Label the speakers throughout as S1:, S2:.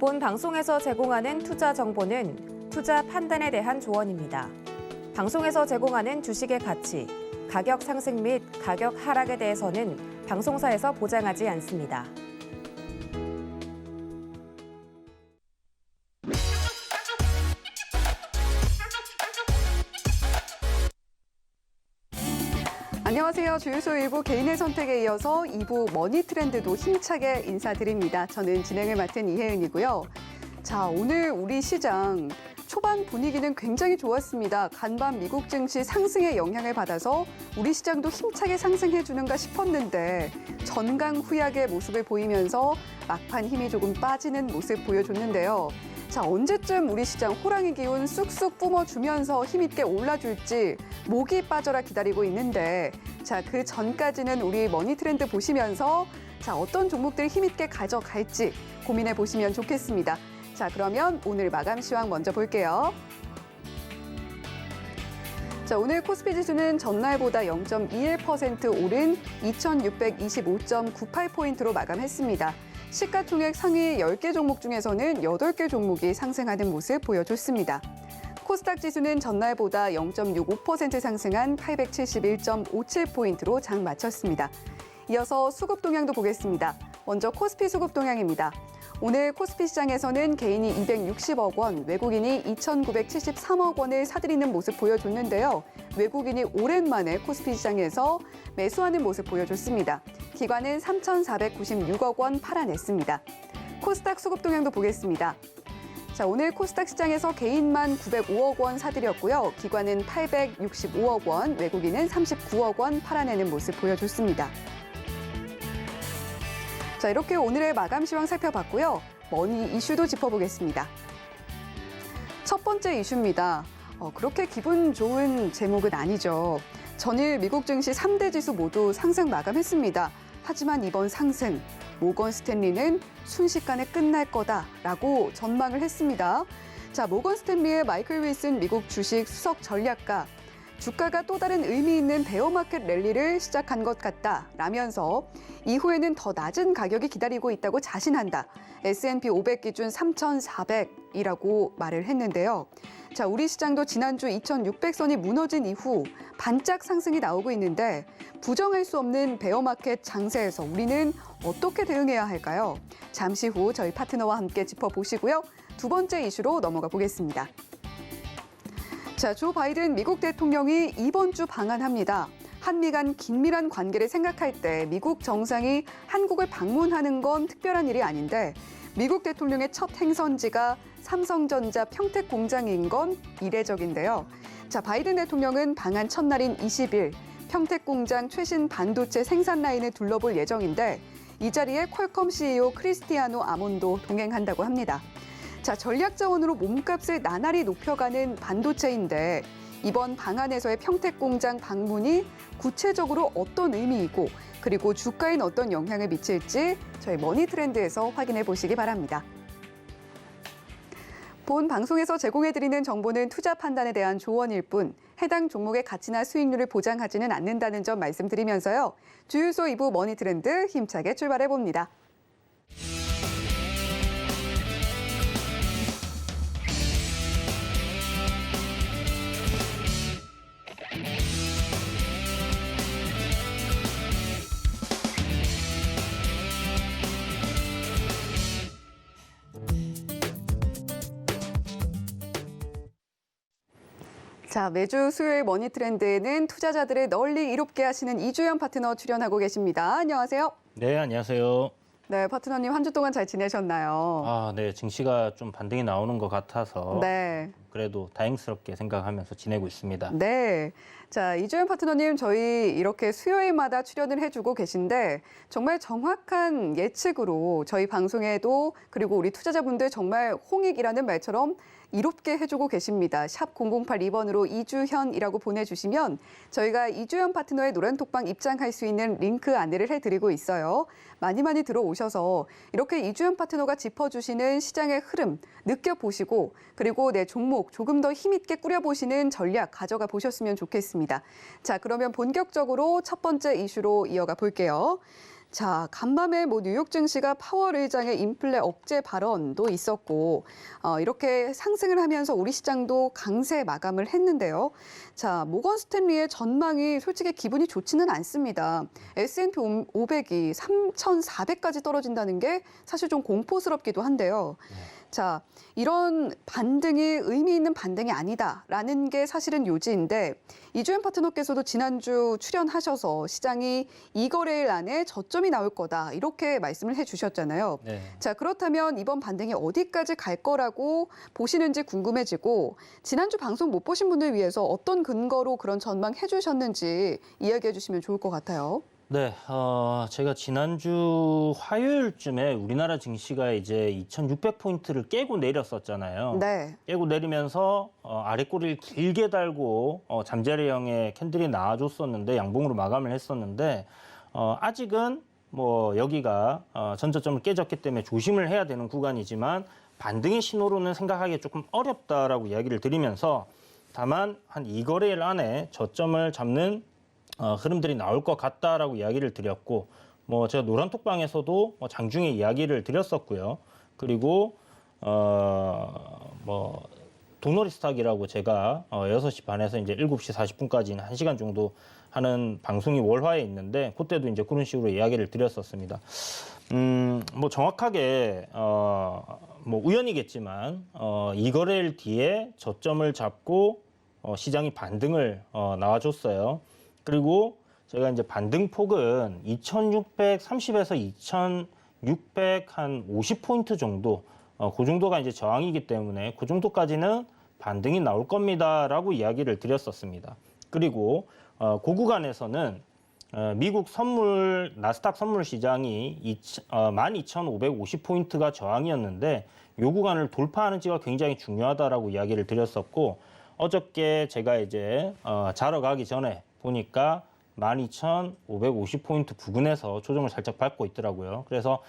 S1: 본 방송에서 제공하는 투자 정보는 투자 판단에 대한 조언입니다. 방송에서 제공하는 주식의 가치, 가격 상승 및 가격 하락에 대해서는 방송사에서 보장하지 않습니다.
S2: 안녕하세요. 주유소 1부 개인의 선택에 이어서 2부 머니 트렌드도 힘차게 인사드립니다. 저는 진행을 맡은 이혜은이고요. 자, 오늘 우리 시장 초반 분위기는 굉장히 좋았습니다. 간밤 미국 증시 상승의 영향을 받아서 우리 시장도 힘차게 상승해주는가 싶었는데 전강후약의 모습을 보이면서 막판 힘이 조금 빠지는 모습 보여줬는데요. 자, 언제쯤 우리 시장 호랑이 기운 쑥쑥 뿜어주면서 힘있게 올라줄지 목이 빠져라 기다리고 있는데 자, 그 전까지는 우리 머니 트렌드 보시면서 자, 어떤 종목들 힘있게 가져갈지 고민해 보시면 좋겠습니다. 자, 그러면 오늘 마감 시황 먼저 볼게요. 자, 오늘 코스피 지수는 전날보다 0.21% 오른 2625.98포인트로 마감했습니다. 시가총액 상위 10개 종목 중에서는 8개 종목이 상승하는 모습 보여줬습니다. 코스닥 지수는 전날보다 0.65% 상승한 871.57포인트로 장 마쳤습니다. 이어서 수급 동향도 보겠습니다. 먼저 코스피 수급 동향입니다. 오늘 코스피 시장에서는 개인이 260억 원, 외국인이 2,973억 원을 사들이는 모습 보여줬는데요. 외국인이 오랜만에 코스피 시장에서 매수하는 모습 보여줬습니다. 기관은 3,496억 원 팔아냈습니다. 코스닥 수급 동향도 보겠습니다. 자, 오늘 코스닥 시장에서 개인만 905억 원 사들였고요. 기관은 865억 원, 외국인은 39억 원 팔아내는 모습 보여줬습니다. 자, 이렇게 오늘의 마감 시황 살펴봤고요. 머니 이슈도 짚어보겠습니다. 첫 번째 이슈입니다. 그렇게 기분 좋은 제목은 아니죠. 전일 미국 증시 3대 지수 모두 상승 마감했습니다. 하지만 이번 상승, 모건 스탠리는 순식간에 끝날 거다라고 전망을 했습니다. 자, 모건 스탠리의 마이클 윌슨 미국 주식 수석 전략가, 주가가 또 다른 의미 있는 베어마켓 랠리를 시작한 것 같다라면서 이후에는 더 낮은 가격이 기다리고 있다고 자신한다. S&P 500 기준 3,400이라고 말을 했는데요. 자, 우리 시장도 지난주 2,600선이 무너진 이후 반짝 상승이 나오고 있는데 부정할 수 없는 베어마켓 장세에서 우리는 어떻게 대응해야 할까요? 잠시 후 저희 파트너와 함께 짚어보시고요. 두 번째 이슈로 넘어가 보겠습니다. 자, 조 바이든 미국 대통령이 이번 주 방한합니다. 한미 간 긴밀한 관계를 생각할 때 미국 정상이 한국을 방문하는 건 특별한 일이 아닌데 미국 대통령의 첫 행선지가 삼성전자 평택 공장인 건 이례적인데요. 자, 바이든 대통령은 방한 첫날인 20일 평택 공장 최신 반도체 생산 라인을 둘러볼 예정인데 이 자리에 퀄컴 CEO 크리스티아노 아몬도 동행한다고 합니다. 자, 전략 자원으로 몸값을 나날이 높여가는 반도체인데 이번 방한에서의 평택 공장 방문이 구체적으로 어떤 의미이고 그리고 주가엔 어떤 영향을 미칠지 저희 머니 트렌드에서 확인해 보시기 바랍니다. 본 방송에서 제공해드리는 정보는 투자 판단에 대한 조언일 뿐 해당 종목의 가치나 수익률을 보장하지는 않는다는 점 말씀드리면서요. 주유소 2부 머니 트렌드 힘차게 출발해 봅니다. 자, 매주 수요일 머니 트렌드에는 투자자들을 널리 이롭게 하시는 이주연 파트너 출연하고 계십니다. 안녕하세요.
S3: 네, 안녕하세요.
S2: 네, 파트너님 한 주 동안 잘 지내셨나요?
S3: 네, 증시가 좀 반등이 나오는 것 같아서
S2: 네.
S3: 그래도 다행스럽게 생각하면서 지내고 있습니다.
S2: 네. 자, 이주연 파트너님 저희 이렇게 수요일마다 출연을 해주고 계신데 정말 정확한 예측으로 저희 방송에도 그리고 우리 투자자분들 정말 홍익이라는 말처럼 이롭게 해주고 계십니다. 샵 0082번으로 이주현이라고 보내주시면 저희가 이주현 파트너의 노란톡방 입장할 수 있는 링크 안내를 해드리고 있어요. 많이 들어오셔서 이렇게 이주현 파트너가 짚어주시는 시장의 흐름 느껴보시고 그리고 내 종목 조금 더 힘있게 꾸려보시는 전략 가져가 보셨으면 좋겠습니다. 자, 그러면 본격적으로 첫 번째 이슈로 이어가 볼게요. 자, 간밤에 뉴욕 증시가 파월 의장의 인플레 억제 발언도 있었고 이렇게 상승을 하면서 우리 시장도 강세 마감을 했는데요. 자, 모건 스탠리의 전망이 솔직히 기분이 좋지는 않습니다. S&P 500이 3,400까지 떨어진다는 게 사실 좀 공포스럽기도 한데요. 자, 이런 반등이 의미 있는 반등이 아니다라는 게 사실은 요지인데 이주연 파트너께서도 지난주 출연하셔서 시장이 이 거래일 안에 저점이 나올 거다 이렇게 말씀을 해주셨잖아요.
S3: 네.
S2: 자, 그렇다면 이번 반등이 어디까지 갈 거라고 보시는지 궁금해지고 지난주 방송 못 보신 분들 위해서 어떤 근거로 그런 전망해 주셨는지 이야기해 주시면 좋을 것 같아요.
S3: 네, 제가 지난주 화요일쯤에 우리나라 증시가 이제 2,600포인트를 깨고 내렸었잖아요.
S2: 네.
S3: 깨고 내리면서 아래 꼬리를 길게 달고 잠자리형의 캔들이 나와줬었는데 양봉으로 마감을 했었는데 아직은 뭐 여기가 전저점을 깨졌기 때문에 조심을 해야 되는 구간이지만 반등의 신호로는 생각하기 조금 어렵다라고 이야기를 드리면서 다만 한 2거래일 안에 저점을 잡는 흐름들이 나올 것 같다라고 이야기를 드렸고, 뭐 제가 노란톡방에서도 장중에 이야기를 드렸었고요. 그리고 뭐 도너리 스탁이라고 제가 6시 반에서 이제 7시 40분까지는 1시간 정도 하는 방송이 월화에 있는데 그때도 이제 그런 식으로 이야기를 드렸었습니다. 뭐 정확하게 뭐 우연이겠지만 2거래일 뒤에 저점을 잡고 시장이 반등을 나와줬어요. 그리고 제가 이제 반등폭은 2,630에서 2,650포인트 정도, 그 정도가 이제 저항이기 때문에 그 정도까지는 반등이 나올 겁니다라고 이야기를 드렸었습니다. 그리고 그 구간에서는 미국 선물, 나스닥 선물 시장이 12,550포인트가 저항이었는데 이 구간을 돌파하는지가 굉장히 중요하다라고 이야기를 드렸었고 어저께 제가 이제 자러 가기 전에 보니까 12,550포인트 부근에서 조정을 살짝 밟고 있더라고요. 그래서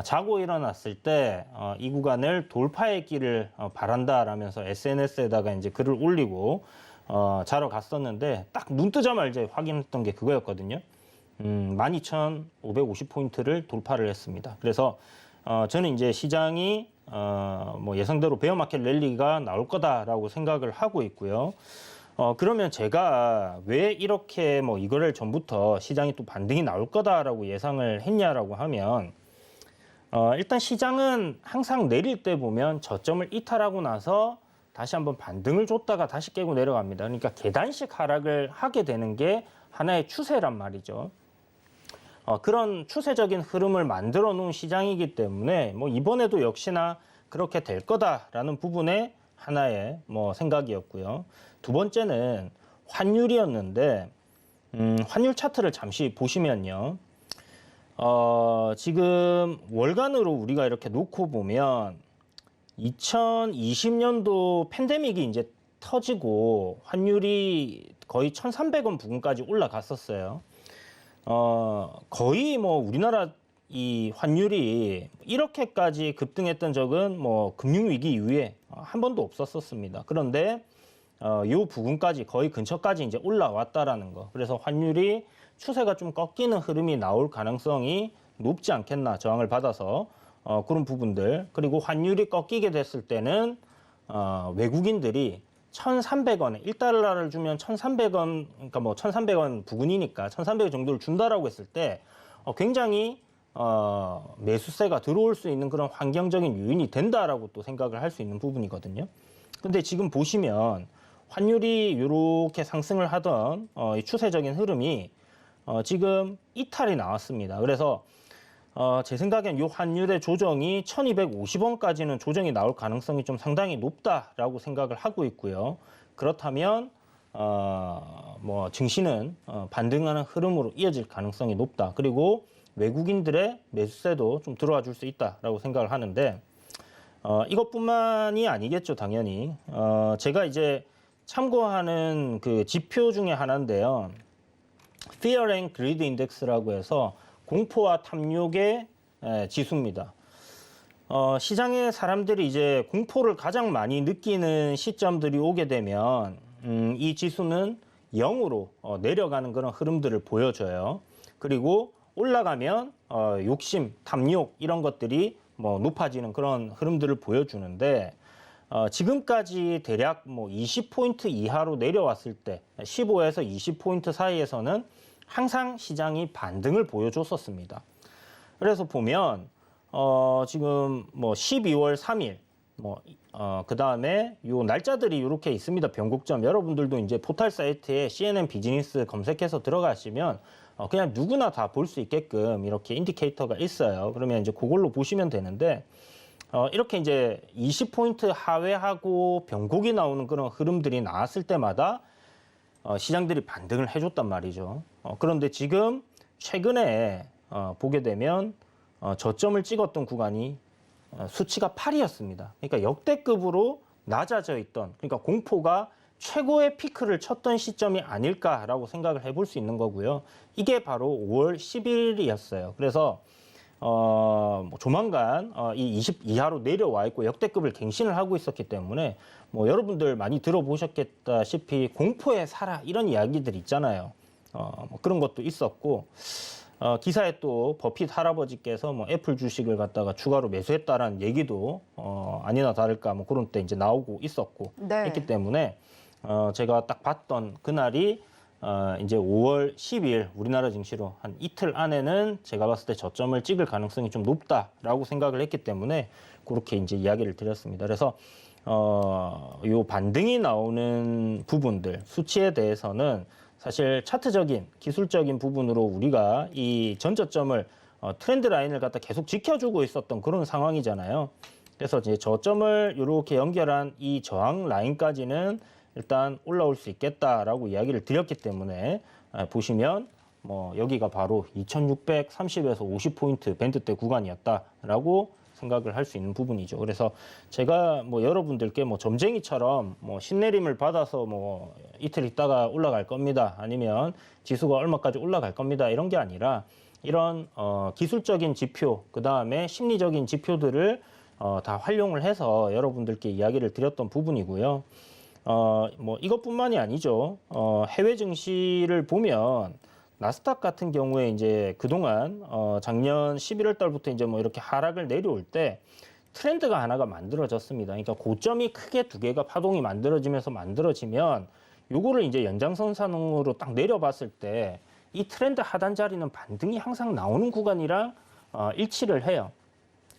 S3: 자고 일어났을 때 이 구간을 돌파의 길을 바란다라면서 SNS에다가 이제 글을 올리고 자러 갔었는데 딱 눈 뜨자마자 확인했던 게 그거였거든요. 12,550포인트를 돌파를 했습니다. 그래서 저는 이제 시장이 뭐 예상대로 베어마켓 랠리가 나올 거다라고 생각을 하고 있고요. 그러면 제가 왜 이렇게 뭐 이거를 전부터 시장이 또 반등이 나올 거다라고 예상을 했냐라고 하면 일단 시장은 항상 내릴 때 보면 저점을 이탈하고 나서 다시 한번 반등을 줬다가 다시 깨고 내려갑니다. 그러니까 계단식 하락을 하게 되는 게 하나의 추세란 말이죠. 그런 추세적인 흐름을 만들어 놓은 시장이기 때문에 뭐 이번에도 역시나 그렇게 될 거다라는 부분에 하나의 뭐 생각이었고요. 두 번째는 환율이었는데 환율 차트를 잠시 보시면요. 지금 월간으로 우리가 이렇게 놓고 보면 2020년도 팬데믹이 이제 터지고 환율이 거의 1,300원 부근까지 올라갔었어요. 거의 뭐 우리나라 이 환율이 이렇게까지 급등했던 적은 뭐 금융위기 이후에 한 번도 없었습니다. 그런데 요 부근까지 거의 근처까지 이제 올라왔다라는 거. 그래서 환율이 추세가 좀 꺾이는 흐름이 나올 가능성이 높지 않겠나 저항을 받아서 그런 부분들. 그리고 환율이 꺾이게 됐을 때는 외국인들이 1,300원에 1달러를 주면 1,300원, 그러니까 뭐 1,300원 부근이니까 1,300원 정도를 준다라고 했을 때 굉장히 매수세가 들어올 수 있는 그런 환경적인 요인이 된다라고 또 생각을 할 수 있는 부분이거든요. 근데 지금 보시면 환율이 이렇게 상승을 하던 이 추세적인 흐름이 지금 이탈이 나왔습니다. 그래서 제 생각엔 이 환율의 조정이 1,250원까지는 조정이 나올 가능성이 좀 상당히 높다라고 생각을 하고 있고요. 그렇다면 뭐 증시는 반등하는 흐름으로 이어질 가능성이 높다. 그리고 외국인들의 매수세도 좀 들어와 줄 수 있다라고 생각을 하는데 이것뿐만이 아니겠죠, 당연히. 제가 이제 참고하는 그 지표 중에 하나인데요. Fear and Greed Index라고 해서 공포와 탐욕의 지수입니다. 시장의 사람들이 이제 공포를 가장 많이 느끼는 시점들이 오게 되면 이 지수는 0으로 내려가는 그런 흐름들을 보여줘요. 그리고 올라가면 욕심, 탐욕 이런 것들이 뭐 높아지는 그런 흐름들을 보여주는데 지금까지 대략 뭐 20포인트 이하로 내려왔을 때 15에서 20포인트 사이에서는 항상 시장이 반등을 보여줬었습니다. 그래서 보면 지금 뭐 12월 3일 그 다음에 요 날짜들이 이렇게 있습니다. 변곡점. 여러분들도 이제 포털 사이트에 CNN 비즈니스 검색해서 들어가시면 그냥 누구나 다 볼 수 있게끔 이렇게 인디케이터가 있어요. 그러면 이제 그걸로 보시면 되는데 이렇게 이제 20포인트 하회하고 변곡이 나오는 그런 흐름들이 나왔을 때마다 시장들이 반등을 해줬단 말이죠. 그런데 지금 최근에 보게 되면 저점을 찍었던 구간이 수치가 8이었습니다. 그러니까 역대급으로 낮아져 있던, 그러니까 공포가 최고의 피크를 쳤던 시점이 아닐까라고 생각을 해볼 수 있는 거고요. 이게 바로 5월 10일이었어요. 그래서 조만간 이 20 이하로 내려와 있고 역대급을 갱신을 하고 있었기 때문에 뭐 여러분들 많이 들어보셨겠다시피 공포에 살아 이런 이야기들 있잖아요. 뭐 그런 것도 있었고 기사에 또 버핏 할아버지께서 뭐 애플 주식을 갖다가 추가로 매수했다라는 얘기도 아니나 다를까 뭐 그런 때 이제 나오고 있었고
S2: 네.
S3: 했기 때문에 제가 딱 봤던 그날이 이제 5월 10일 우리나라 증시로 한 이틀 안에는 제가 봤을 때 저점을 찍을 가능성이 좀 높다라고 생각을 했기 때문에 그렇게 이제 이야기를 드렸습니다. 그래서 요 반등이 나오는 부분들 수치에 대해서는 사실 차트적인 기술적인 부분으로 우리가 이 전저점을 트렌드 라인을 갖다 계속 지켜주고 있었던 그런 상황이잖아요. 그래서 이제 저점을 이렇게 연결한 이 저항 라인까지는 일단 올라올 수 있겠다라고 이야기를 드렸기 때문에 보시면 뭐 여기가 바로 2630에서 50포인트 밴드대 구간이었다라고 생각을 할 수 있는 부분이죠. 그래서 제가 뭐 여러분들께 뭐 점쟁이처럼 뭐 신내림을 받아서 뭐 이틀 있다가 올라갈 겁니다. 아니면 지수가 얼마까지 올라갈 겁니다. 이런 게 아니라 이런 기술적인 지표, 그 다음에 심리적인 지표들을 다 활용을 해서 여러분들께 이야기를 드렸던 부분이고요. 뭐 이것뿐만이 아니죠. 해외 증시를 보면 나스닥 같은 경우에 이제 그동안 작년 11월 달부터 이제 뭐 이렇게 하락을 내려올 때 트렌드가 하나가 만들어졌습니다. 그러니까 고점이 크게 두 개가 파동이 만들어지면 요거를 이제 연장선상으로 딱 내려봤을 때 이 트렌드 하단 자리는 반등이 항상 나오는 구간이랑 일치를 해요.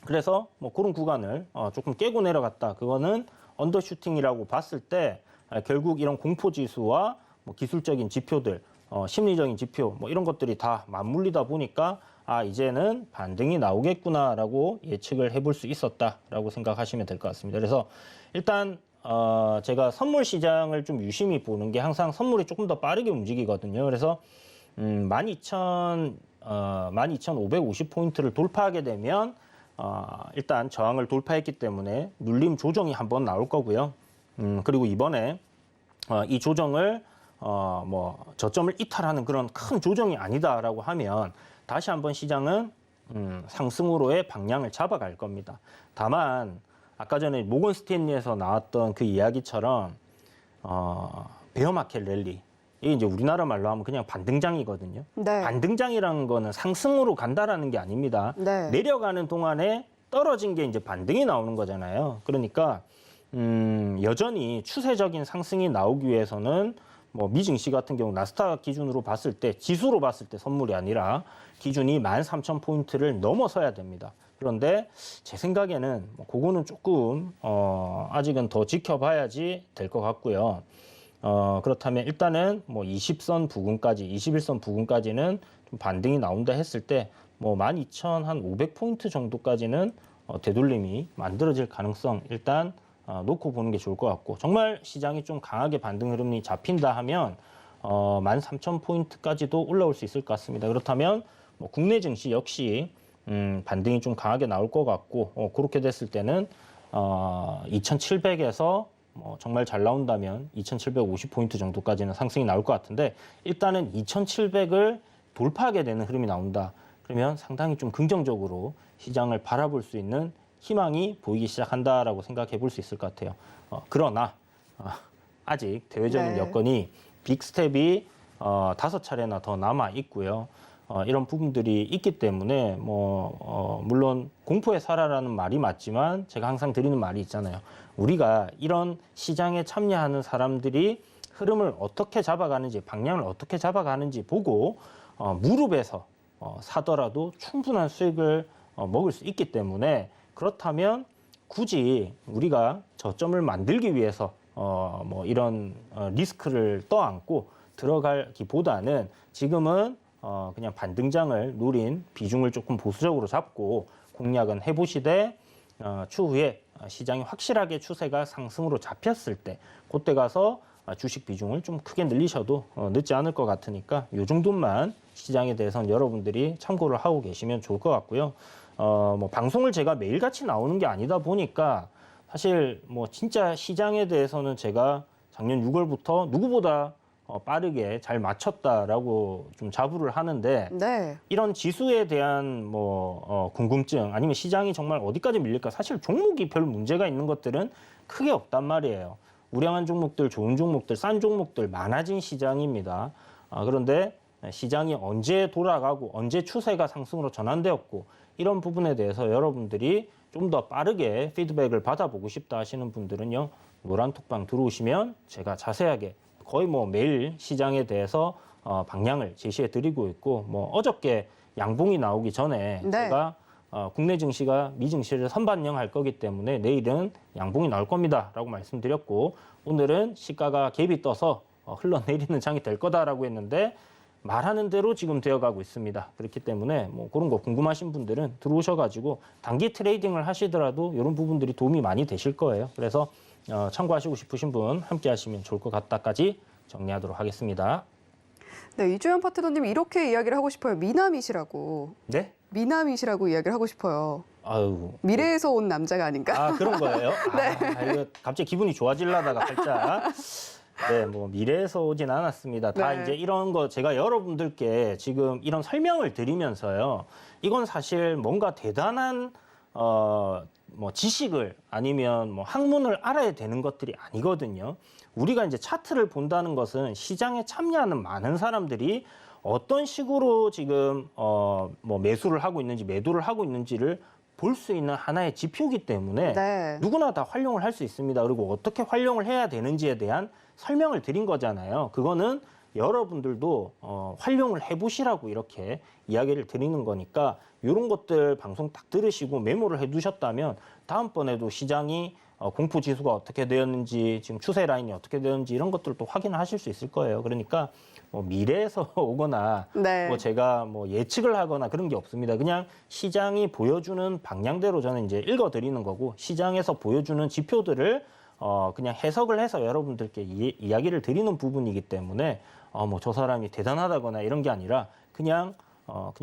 S3: 그래서 뭐 그런 구간을 조금 깨고 내려갔다. 그거는 언더슈팅이라고 봤을 때 결국 이런 공포 지수와 뭐 기술적인 지표들, 심리적인 지표 뭐 이런 것들이 다 맞물리다 보니까 이제는 반등이 나오겠구나라고 예측을 해볼 수 있었다라고 생각하시면 될 것 같습니다. 그래서 일단 제가 선물 시장을 좀 유심히 보는 게 항상 선물이 조금 더 빠르게 움직이거든요. 그래서 12,550포인트를 돌파하게 되면 일단 저항을 돌파했기 때문에 눌림 조정이 한번 나올 거고요. 그리고 이번에 이 조정을 뭐 저점을 이탈하는 그런 큰 조정이 아니다라고 하면 다시 한번 시장은 상승으로의 방향을 잡아갈 겁니다. 다만 아까 전에 모건 스탠리에서 나왔던 그 이야기처럼 베어마켓 랠리 이게 이제 우리나라 말로 하면 그냥 반등장이거든요.
S2: 네.
S3: 반등장이라는 거는 상승으로 간다라는 게 아닙니다.
S2: 네.
S3: 내려가는 동안에 떨어진 게 이제 반등이 나오는 거잖아요. 그러니까 여전히 추세적인 상승이 나오기 위해서는 뭐 미증시 같은 경우 나스닥 기준으로 봤을 때 지수로 봤을 때 선물이 아니라 기준이 13,000포인트를 넘어서야 됩니다. 그런데 제 생각에는 뭐 그거는 조금 아직은 더 지켜봐야지 될 것 같고요. 그렇다면 일단은 뭐 20선 부근까지, 21선 부근까지는 좀 반등이 나온다 했을 때 뭐 12,500포인트 정도까지는 되돌림이 만들어질 가능성 일단 놓고 보는 게 좋을 것 같고 정말 시장이 좀 강하게 반등 흐름이 잡힌다 하면 13,000포인트까지도 올라올 수 있을 것 같습니다. 그렇다면 뭐 국내 증시 역시 반등이 좀 강하게 나올 것 같고 그렇게 됐을 때는 2,700에서 정말 잘 나온다면 2,750포인트 정도까지는 상승이 나올 것 같은데 일단은 2,700을 돌파하게 되는 흐름이 나온다. 그러면 상당히 좀 긍정적으로 시장을 바라볼 수 있는 희망이 보이기 시작한다라고 생각해 볼 수 있을 것 같아요. 그러나 아직 대외적인
S2: 네.
S3: 여건이 빅스텝이 5차례나 더 남아 있고요. 이런 부분들이 있기 때문에 물론 공포에 살아라는 말이 맞지만 제가 항상 드리는 말이 있잖아요. 우리가 이런 시장에 참여하는 사람들이 흐름을 어떻게 잡아가는지, 방향을 어떻게 잡아가는지 보고 무릎에서 사더라도 충분한 수익을 먹을 수 있기 때문에, 그렇다면 굳이 우리가 저점을 만들기 위해서 이런 리스크를 떠안고 들어가기보다는 지금은 그냥 반등장을 노린 비중을 조금 보수적으로 잡고 공략은 해보시되, 추후에 시장이 확실하게 추세가 상승으로 잡혔을 때 그때 가서 주식 비중을 좀 크게 늘리셔도 늦지 않을 것 같으니까 이 정도만 시장에 대해서는 여러분들이 참고를 하고 계시면 좋을 것 같고요. 방송을 제가 매일같이 나오는 게 아니다 보니까 사실 진짜 시장에 대해서는 제가 작년 6월부터 누구보다 빠르게 잘 맞췄다라고 좀 자부를 하는데,
S2: 네.
S3: 이런 지수에 대한 궁금증 아니면 시장이 정말 어디까지 밀릴까, 사실 종목이 별 문제가 있는 것들은 크게 없단 말이에요. 우량한 종목들, 좋은 종목들, 싼 종목들 많아진 시장입니다. 그런데 시장이 언제 돌아가고 언제 추세가 상승으로 전환되었고, 이런 부분에 대해서 여러분들이 좀 더 빠르게 피드백을 받아보고 싶다 하시는 분들은요, 노란톡방 들어오시면 제가 자세하게 거의 매일 시장에 대해서 방향을 제시해 드리고 있고, 어저께 양봉이 나오기 전에
S2: 네.
S3: 제가 국내 증시가 미증시를 선반영할 거기 때문에 내일은 양봉이 나올 겁니다라고 말씀드렸고, 오늘은 시가가 갭이 떠서 흘러내리는 장이 될 거다라고 했는데 말하는 대로 지금 되어가고 있습니다. 그렇기 때문에 그런 거 궁금하신 분들은 들어오셔가지고 단기 트레이딩을 하시더라도 이런 부분들이 도움이 많이 되실 거예요. 그래서 참고하시고 싶으신 분 함께 하시면 좋을 것 같다까지 정리하도록 하겠습니다.
S2: 네, 이주연 파트너님 이렇게 이야기를 하고 싶어요. 미남이시라고.
S3: 네?
S2: 미남이시라고 이야기를 하고 싶어요.
S3: 아유.
S2: 미래에서 온 남자가 아닌가?
S3: 아, 그런 거예요? 이거 갑자기 기분이 좋아지려다가 살짝. 네, 미래에서 오진 않았습니다. 다
S2: 네.
S3: 이제 이런 거 제가 여러분들께 지금 이런 설명을 드리면서요. 이건 사실 뭔가 대단한 지식을 아니면 학문을 알아야 되는 것들이 아니거든요. 우리가 이제 차트를 본다는 것은 시장에 참여하는 많은 사람들이 어떤 식으로 지금 매수를 하고 있는지 매도를 하고 있는지를 볼 수 있는 하나의 지표이기 때문에
S2: 네.
S3: 누구나 다 활용을 할 수 있습니다. 그리고 어떻게 활용을 해야 되는지에 대한 설명을 드린 거잖아요. 그거는 여러분들도 활용을 해보시라고 이렇게 이야기를 드리는 거니까, 이런 것들 방송 딱 들으시고 메모를 해두셨다면 다음번에도 시장이 공포지수가 어떻게 되었는지, 지금 추세 라인이 어떻게 되었는지 이런 것들도 확인을 하실 수 있을 거예요. 그러니까 미래에서 오거나
S2: 네.
S3: 제가 예측을 하거나 그런 게 없습니다. 그냥 시장이 보여주는 방향대로 저는 이제 읽어드리는 거고, 시장에서 보여주는 지표들을 그냥 해석을 해서 여러분들께 이야기를 드리는 부분이기 때문에 저 사람이 대단하다거나 이런 게 아니라 그냥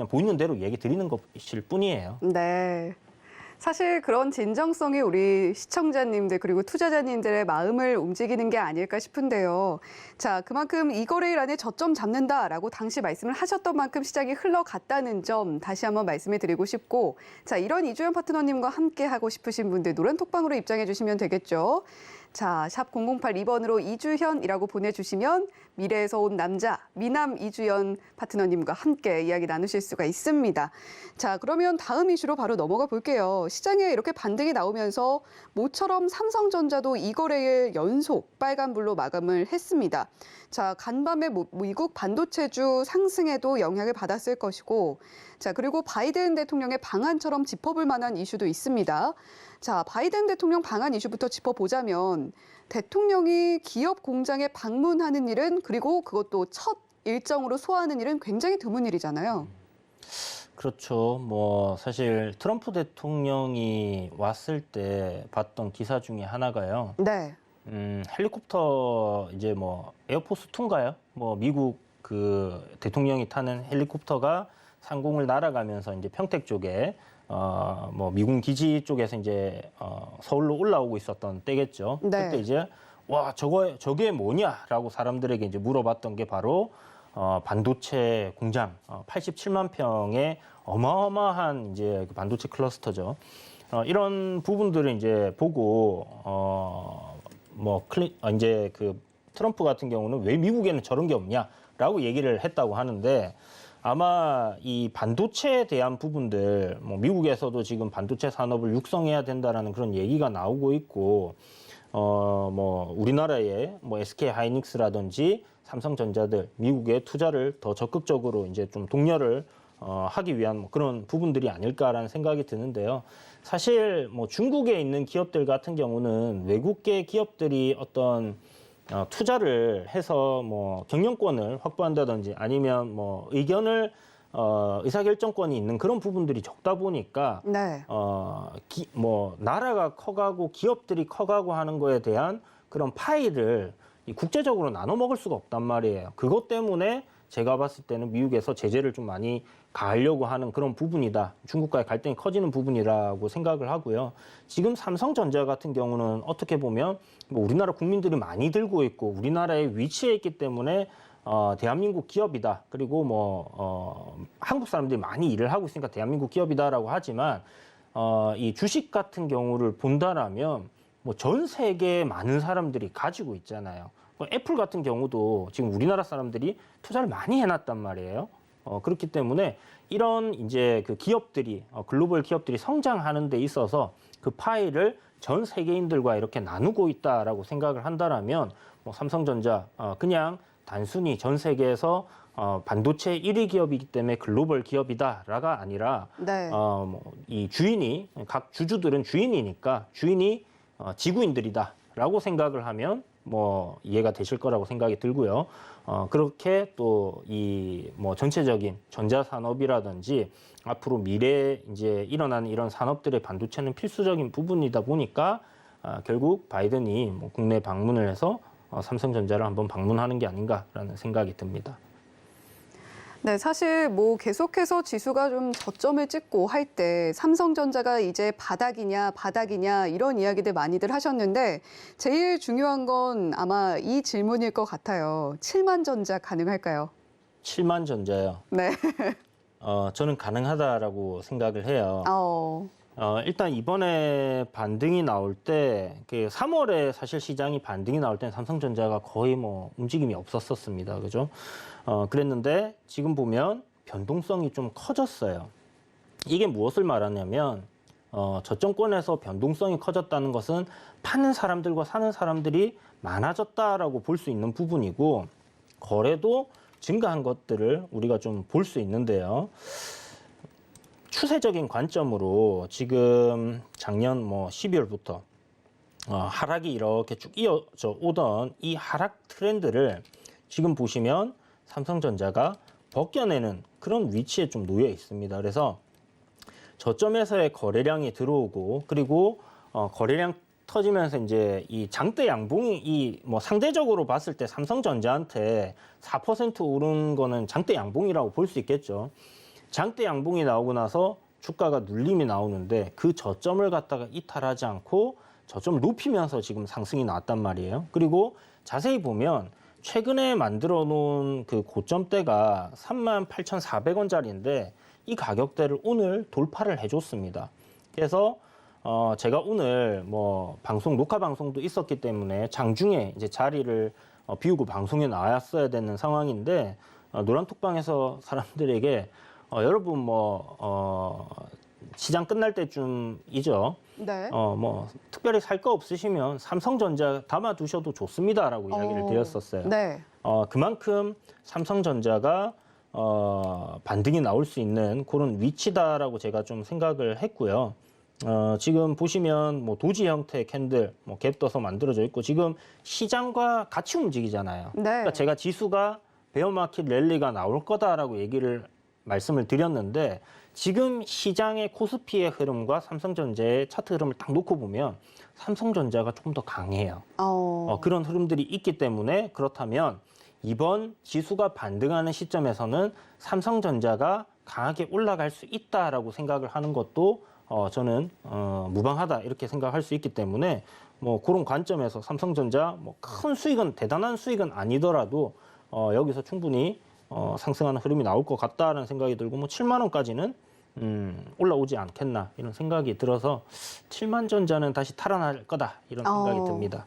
S3: 보이는 대로 얘기 드리는 것일 뿐이에요.
S2: 네. 사실 그런 진정성이 우리 시청자님들 그리고 투자자님들의 마음을 움직이는 게 아닐까 싶은데요. 자, 그만큼 이 거래일 안에 저점 잡는다라고 당시 말씀을 하셨던 만큼 시장이 흘러갔다는 점 다시 한번 말씀을 드리고 싶고, 자, 이런 이주연 파트너님과 함께 하고 싶으신 분들 노란톡방으로 입장해 주시면 되겠죠. 자, 샵 0082번으로 이주현이라고 보내주시면 미래에서 온 남자, 미남 이주연 파트너님과 함께 이야기 나누실 수가 있습니다. 자, 그러면 다음 이슈로 바로 넘어가 볼게요. 시장에 이렇게 반등이 나오면서 모처럼 삼성전자도 이 거래일 연속 빨간불로 마감을 했습니다. 자, 간밤에 미국 반도체주 상승에도 영향을 받았을 것이고, 자, 그리고 바이든 대통령의 방안처럼 짚어볼 만한 이슈도 있습니다. 자, 바이든 대통령 방안 이슈부터 짚어보자면, 대통령이 기업 공장에 방문하는 일은, 그리고 그것도 첫 일정으로 소화하는 일은 굉장히 드문 일이잖아요.
S3: 그렇죠. 사실 트럼프 대통령이 왔을 때 봤던 기사 중에 하나가요.
S2: 네.
S3: 헬리콥터 이제 에어포스 2인가요? 미국 그 대통령이 타는 헬리콥터가 상공을 날아가면서 이제 평택 쪽에 미군 기지 쪽에서 이제 서울로 올라오고 있었던 때겠죠.
S2: 네.
S3: 그때 이제 와 저게 뭐냐라고 사람들에게 이제 물어봤던 게 바로 반도체 공장 87만 평의 어마어마한 이제 그 반도체 클러스터죠. 이런 부분들을 이제 보고 이제 그 트럼프 같은 경우는 왜 미국에는 저런 게 없냐라고 얘기를 했다고 하는데, 아마 이 반도체에 대한 부분들, 뭐 미국에서도 지금 반도체 산업을 육성해야 된다라는 그런 얘기가 나오고 있고, 뭐 우리나라의 뭐 SK 하이닉스라든지 삼성전자들 미국의 투자를 더 적극적으로 이제 좀 독려를 하기 위한 뭐 그런 부분들이 아닐까라는 생각이 드는데요. 사실 뭐 중국에 있는 기업들 같은 경우는 외국계 기업들이 어떤 투자를 해서 뭐 경영권을 확보한다든지 아니면 뭐 의견을 의사결정권이 있는 그런 부분들이 적다 보니까
S2: 네.
S3: 뭐 나라가 커가고 기업들이 커가고 하는 거에 대한 그런 파이를 이 국제적으로 나눠 먹을 수가 없단 말이에요. 그것 때문에 제가 봤을 때는 미국에서 제재를 좀 많이 가하려고 하는 그런 부분이다. 중국과의 갈등이 커지는 부분이라고 생각을 하고요. 지금 삼성전자 같은 경우는 어떻게 보면 뭐 우리나라 국민들이 많이 들고 있고 우리나라에 위치해 있기 때문에 대한민국 기업이다. 그리고 뭐 한국 사람들이 많이 일을 하고 있으니까 대한민국 기업이다라고 하지만 이 주식 같은 경우를 본다라면 뭐 전 세계 많은 사람들이 가지고 있잖아요. 애플 같은 경우도 지금 우리나라 사람들이 투자를 많이 해놨단 말이에요. 그렇기 때문에 이런 이제 그 기업들이 글로벌 기업들이 성장하는 데 있어서 그 파일을 전 세계인들과 이렇게 나누고 있다라고 생각을 한다라면 뭐 삼성전자 그냥 단순히 전 세계에서 반도체 1위 기업이기 때문에 글로벌 기업이다라가 아니라
S2: 네.
S3: 뭐 이 주인이 각 주주들은 주인이니까 주인이 지구인들이다라고 생각을 하면 뭐 이해가 되실 거라고 생각이 들고요. 그렇게 또 이 뭐 전체적인 전자 산업이라든지 앞으로 미래에 이제 일어나는 이런 산업들의 반도체는 필수적인 부분이다 보니까 결국 바이든이 뭐 국내 방문을 해서 삼성전자를 한번 방문하는 게 아닌가라는 생각이 듭니다.
S2: 네, 사실 뭐 계속해서 지수가 좀 저점을 찍고 할 때 삼성전자가 이제 바닥이냐 이런 이야기들 많이들 하셨는데 제일 중요한 건 아마 이 질문일 것 같아요. 7만 전자 가능할까요?
S3: 7만 전자요.
S2: 네.
S3: 저는 가능하다라고 생각을 해요. 일단 이번에 반등이 나올 때, 그 3월에 사실 시장이 반등이 나올 때는 삼성전자가 거의 뭐 움직임이 없었습니다. 그죠? 그랬는데 지금 보면 변동성이 좀 커졌어요. 이게 무엇을 말하냐면, 저점권에서 변동성이 커졌다는 것은 파는 사람들과 사는 사람들이 많아졌다라고 볼 수 있는 부분이고, 거래도 증가한 것들을 우리가 좀 볼 수 있는데요. 추세적인 관점으로 지금 작년 뭐 12월부터 하락이 이렇게 쭉 이어져 오던 이 하락 트렌드를 지금 보시면 삼성전자가 벗겨내는 그런 위치에 좀 놓여 있습니다. 그래서 저점에서의 거래량이 들어오고 그리고 거래량 터지면서 이제 이 장대 양봉이 이 뭐 상대적으로 봤을 때 삼성전자한테 4% 오른 거는 장대 양봉이라고 볼 수 있겠죠. 장대 양봉이 나오고 나서 주가가 눌림이 나오는데 그 저점을 갖다가 이탈하지 않고 저점을 높이면서 지금 상승이 나왔단 말이에요. 그리고 자세히 보면 최근에 만들어 놓은 그 고점대가 38,400원짜리인데 이 가격대를 오늘 돌파를 해줬습니다. 그래서 제가 오늘 뭐 녹화 방송도 있었기 때문에 장중에 이제 자리를 비우고 방송에 나왔어야 되는 상황인데 노란톡방에서 사람들에게 여러분 뭐 시장 끝날 때쯤이죠.
S2: 네.
S3: 뭐 특별히 살 거 없으시면 삼성전자 담아두셔도 좋습니다라고 이야기를 드렸었어요.
S2: 네.
S3: 그만큼 삼성전자가 반등이 나올 수 있는 그런 위치다라고 제가 좀 생각을 했고요. 지금 보시면 뭐 도지 형태의 캔들, 뭐 갭 떠서 만들어져 있고 지금 시장과 같이 움직이잖아요.
S2: 네.
S3: 그러니까 제가 지수가 베어마켓 랠리가 나올 거다라고 말씀을 드렸는데 지금 시장의 코스피의 흐름과 삼성전자의 차트 흐름을 딱 놓고 보면 삼성전자가 조금 더 강해요. 그런 흐름들이 있기 때문에 그렇다면 이번 지수가 반등하는 시점에서는 삼성전자가 강하게 올라갈 수 있다라고 생각을 하는 것도 저는 무방하다 이렇게 생각할 수 있기 때문에 뭐 그런 관점에서 삼성전자 뭐 큰 수익은 대단한 수익은 아니더라도 여기서 충분히 상승하는 흐름이 나올 것 같다라는 생각이 들고 뭐 7만 원까지는 올라오지 않겠나 이런 생각이 들어서 7만 전자는 다시 탈환할 거다 이런 생각이 듭니다.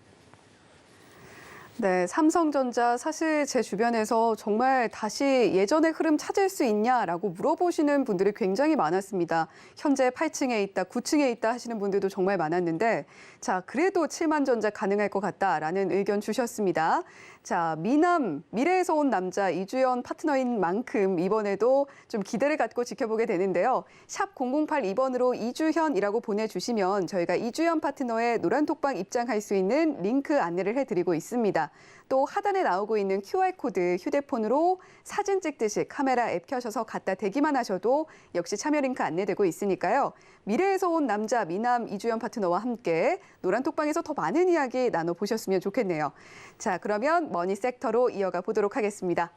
S2: 네, 삼성전자 사실 제 주변에서 정말 다시 예전의 흐름 찾을 수 있냐라고 물어보시는 분들이 굉장히 많았습니다. 현재 8층에 있다, 9층에 있다 하시는 분들도 정말 많았는데 자, 그래도 7만 전자 가능할 것 같다라는 의견 주셨습니다. 자, 미남, 미래에서 온 남자 이주연 파트너인 만큼 이번에도 좀 기대를 갖고 지켜보게 되는데요. 샵 0082번으로 이주현이라고 보내주시면 저희가 이주연 파트너의 노란톡방 입장할 수 있는 링크 안내를 해드리고 있습니다. 또 하단에 나오고 있는 QR코드 휴대폰으로 사진 찍듯이 카메라 앱 켜셔서 갖다 대기만 하셔도 역시 참여 링크 안내되고 있으니까요. 미래에서 온 남자 미남 이주연 파트너와 함께 노란톡방에서 더 많은 이야기 나눠보셨으면 좋겠네요. 자, 그러면 머니 섹터로 이어가 보도록 하겠습니다.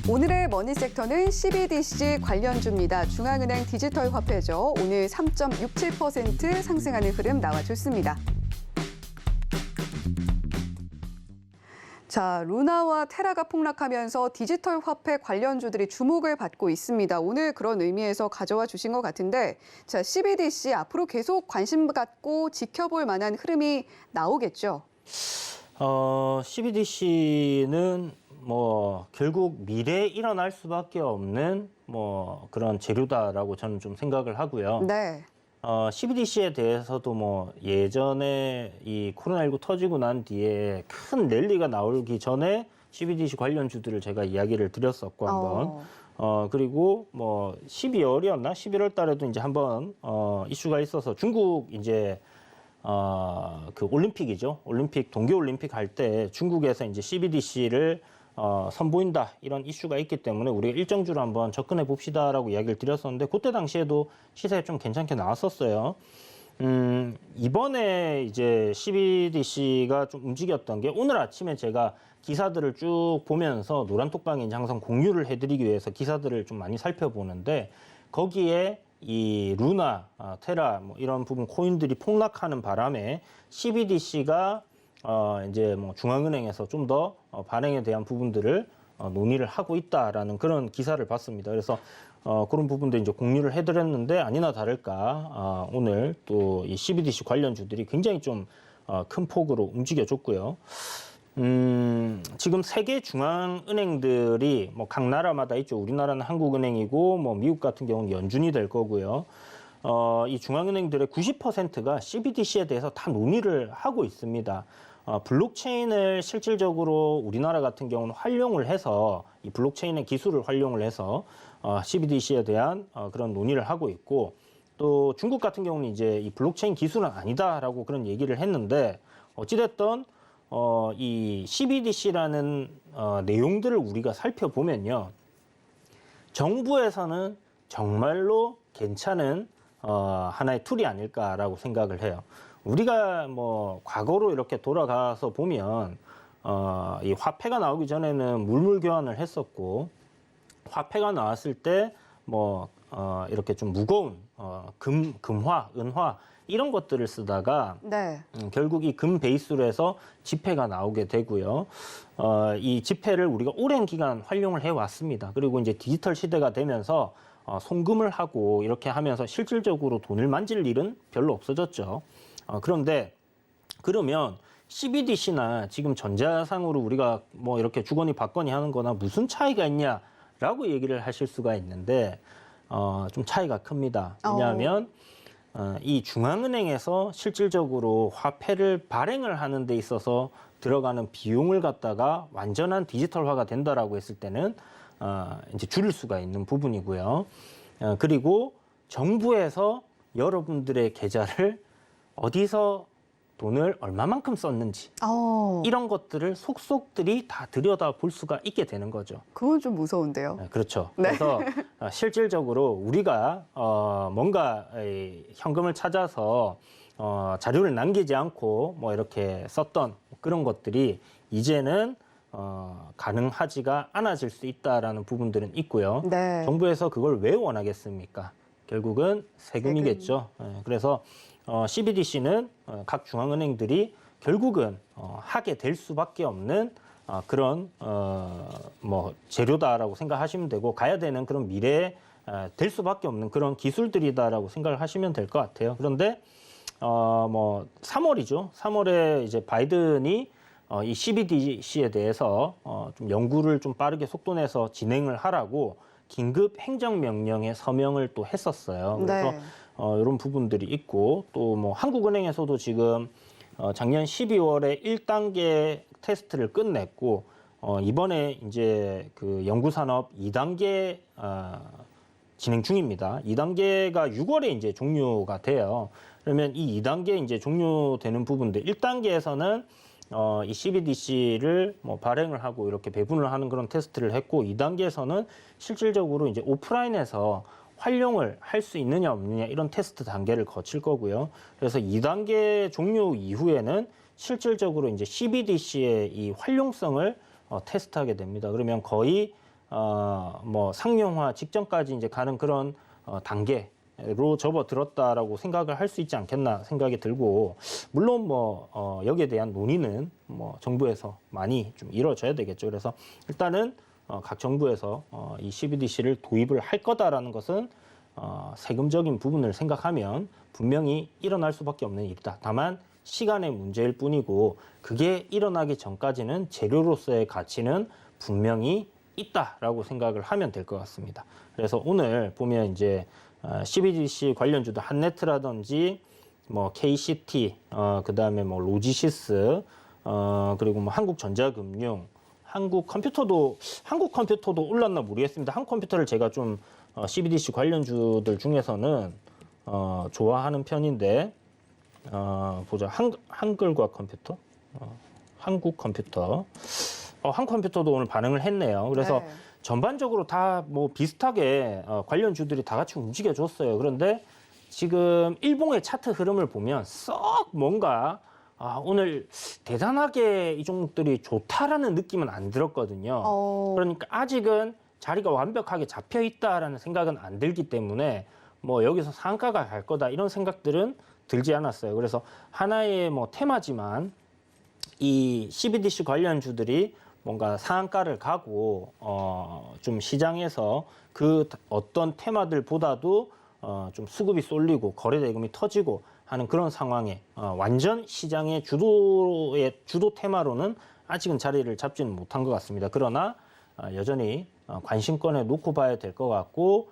S2: 오늘의 머니 섹터는 CBDC 관련주입니다. 중앙은행 디지털 화폐죠. 오늘 3.67% 상승하는 흐름 나와줬습니다. 자, 루나와 테라가 폭락하면서 디지털 화폐 관련주들이 주목을 받고 있습니다. 오늘 그런 의미에서 가져와 주신 것 같은데, 자, CBDC 앞으로 계속 관심 갖고 지켜볼 만한 흐름이 나오겠죠?
S3: CBDC는 뭐 결국 미래에 일어날 수밖에 없는 뭐 그런 재료다라고 저는 좀 생각을 하고요.
S2: 네.
S3: CBDC에 대해서도 뭐 예전에 이 코로나19 터지고 난 뒤에 큰 랠리가 나오기 전에 CBDC 관련주들을 제가 이야기를 드렸었고 한번 그리고 뭐 12월이었나 11월 달에도 이제 한번 이슈가 있어서 중국 이제 그 올림픽이죠. 올림픽 동계올림픽 할 때 중국에서 이제 CBDC를 선보인다 이런 이슈가 있기 때문에 우리가 일정주로 한번 접근해 봅시다라고 이야기를 드렸었는데 그때 당시에도 시세에 좀 괜찮게 나왔었어요. 이번에 이제 CBDC가 좀 움직였던 게 오늘 아침에 제가 기사들을 쭉 보면서 노란톡방에 이제 항상 공유를 해드리기 위해서 기사들을 좀 많이 살펴보는데 거기에 이 루나, 테라 뭐 이런 부분 코인들이 폭락하는 바람에 CBDC가 이제 뭐 중앙은행에서 좀 더 발행에 대한 부분들을 논의를 하고 있다라는 그런 기사를 봤습니다. 그래서 그런 부분도 이제 공유를 해드렸는데 아니나 다를까 오늘 또 이 CBDC 관련주들이 굉장히 좀 큰 폭으로 움직여줬고요. 지금 세계 중앙은행들이 뭐 각 나라마다 있죠. 우리나라는 한국은행이고 뭐 미국 같은 경우는 연준이 될 거고요. 이 중앙은행들의 90%가 CBDC에 대해서 다 논의를 하고 있습니다. 블록체인을 실질적으로 우리나라 같은 경우는 활용을 해서 이 블록체인의 기술을 활용을 해서 CBDC에 대한 그런 논의를 하고 있고 또 중국 같은 경우는 이제 이 블록체인 기술은 아니다라고 그런 얘기를 했는데 어찌됐든 이 CBDC라는 내용들을 우리가 살펴보면요. 정부에서는 정말로 괜찮은 하나의 툴이 아닐까라고 생각을 해요. 우리가 뭐 과거로 이렇게 돌아가서 보면 이 화폐가 나오기 전에는 물물 교환을 했었고 화폐가 나왔을 때 뭐 이렇게 좀 무거운 금화, 은화 이런 것들을 쓰다가
S2: 네.
S3: 결국 이 금 베이스로 해서 지폐가 나오게 되고요. 이 지폐를 우리가 오랜 기간 활용을 해왔습니다. 그리고 이제 디지털 시대가 되면서 송금을 하고 이렇게 하면서 실질적으로 돈을 만질 일은 별로 없어졌죠. 그런데 그러면 CBDC나 지금 전자상으로 우리가 뭐 이렇게 주거니 받거니 하는 거나 무슨 차이가 있냐라고 얘기를 하실 수가 있는데 좀 차이가 큽니다. 왜냐하면 이 중앙은행에서 실질적으로 화폐를 발행을 하는 데 있어서 들어가는 비용을 갖다가 완전한 디지털화가 된다라고 했을 때는 이제 줄일 수가 있는 부분이고요. 그리고 정부에서 여러분들의 계좌를 어디서 돈을 얼마만큼 썼는지 이런 것들을 속속들이 다 들여다 볼 수가 있게 되는 거죠.
S2: 그건 좀 무서운데요.
S3: 그렇죠.
S2: 네.
S3: 그래서 실질적으로 우리가 뭔가 현금을 찾아서 자료를 남기지 않고 뭐 이렇게 썼던 그런 것들이 이제는 가능하지가 않아질 수 있다라는 부분들은 있고요.
S2: 네.
S3: 정부에서 그걸 왜 원하겠습니까? 결국은 세금이겠죠. 그래서 CBDC는 각 중앙은행들이 결국은 하게 될 수밖에 없는 그런 뭐 재료다라고 생각하시면 되고 가야 되는 그런 미래의 될 수밖에 없는 그런 기술들이다라고 생각을 하시면 될 것 같아요. 그런데 뭐 3월이죠. 3월에 이제 바이든이 이 CBDC에 대해서 좀 연구를 좀 빠르게 속도 내서 진행을 하라고 긴급 행정명령에 서명을 또 했었어요. 그래서
S2: 네.
S3: 이런 부분들이 있고 또 뭐 한국은행에서도 지금 작년 12월에 1단계 테스트를 끝냈고 이번에 이제 그 연구산업 2단계 진행 중입니다. 2단계가 6월에 이제 종료가 돼요. 그러면 이 2단계 이제 종료되는 부분들 1단계에서는 이 CBDC를 뭐 발행을 하고 이렇게 배분을 하는 그런 테스트를 했고 2단계에서는 실질적으로 이제 오프라인에서 활용을 할 수 있느냐 없느냐 이런 테스트 단계를 거칠 거고요. 그래서 2단계 종료 이후에는 실질적으로 이제 CBDC의 이 활용성을 테스트하게 됩니다. 그러면 거의 뭐 상용화 직전까지 이제 가는 그런 단계로 접어들었다라고 생각을 할 수 있지 않겠나 생각이 들고 물론 뭐 여기에 대한 논의는 뭐 정부에서 많이 좀 이루어져야 되겠죠. 그래서 일단은 각 정부에서 이 CBDC를 도입을 할 거다라는 것은 세금적인 부분을 생각하면 분명히 일어날 수밖에 없는 일이다. 다만 시간의 문제일 뿐이고 그게 일어나기 전까지는 재료로서의 가치는 분명히 있다라고 생각을 하면 될 것 같습니다. 그래서 오늘 보면 이제 CBDC 관련주도 한네트라든지 뭐 KCT, 그다음에 뭐 로지시스, 그리고 뭐 한국전자금융, 한국 컴퓨터도 올랐나 모르겠습니다. 한국 컴퓨터를 제가 좀 CBDC 관련주들 중에서는 좋아하는 편인데 보자. 한글과 컴퓨터, 한국 컴퓨터, 한국 컴퓨터도 오늘 반응을 했네요. 그래서
S2: 네.
S3: 전반적으로 다 뭐 비슷하게 관련주들이 다 같이 움직여줬어요. 그런데 지금 일봉의 차트 흐름을 보면 썩 뭔가 오늘 대단하게 이 종목들이 좋다라는 느낌은 안 들었거든요. 그러니까 아직은 자리가 완벽하게 잡혀 있다라는 생각은 안 들기 때문에 뭐 여기서 상한가가 갈 거다 이런 생각들은 들지 않았어요. 그래서 하나의 뭐 테마지만 이 CBDC 관련주들이 뭔가 상한가를 가고 좀 시장에서 그 어떤 테마들보다도 좀 수급이 쏠리고 거래 대금이 터지고 하는 그런 상황에 완전 시장의 주도 테마로는 아직은 자리를 잡지는 못한 것 같습니다. 그러나 여전히 관심권에 놓고 봐야 될 것 같고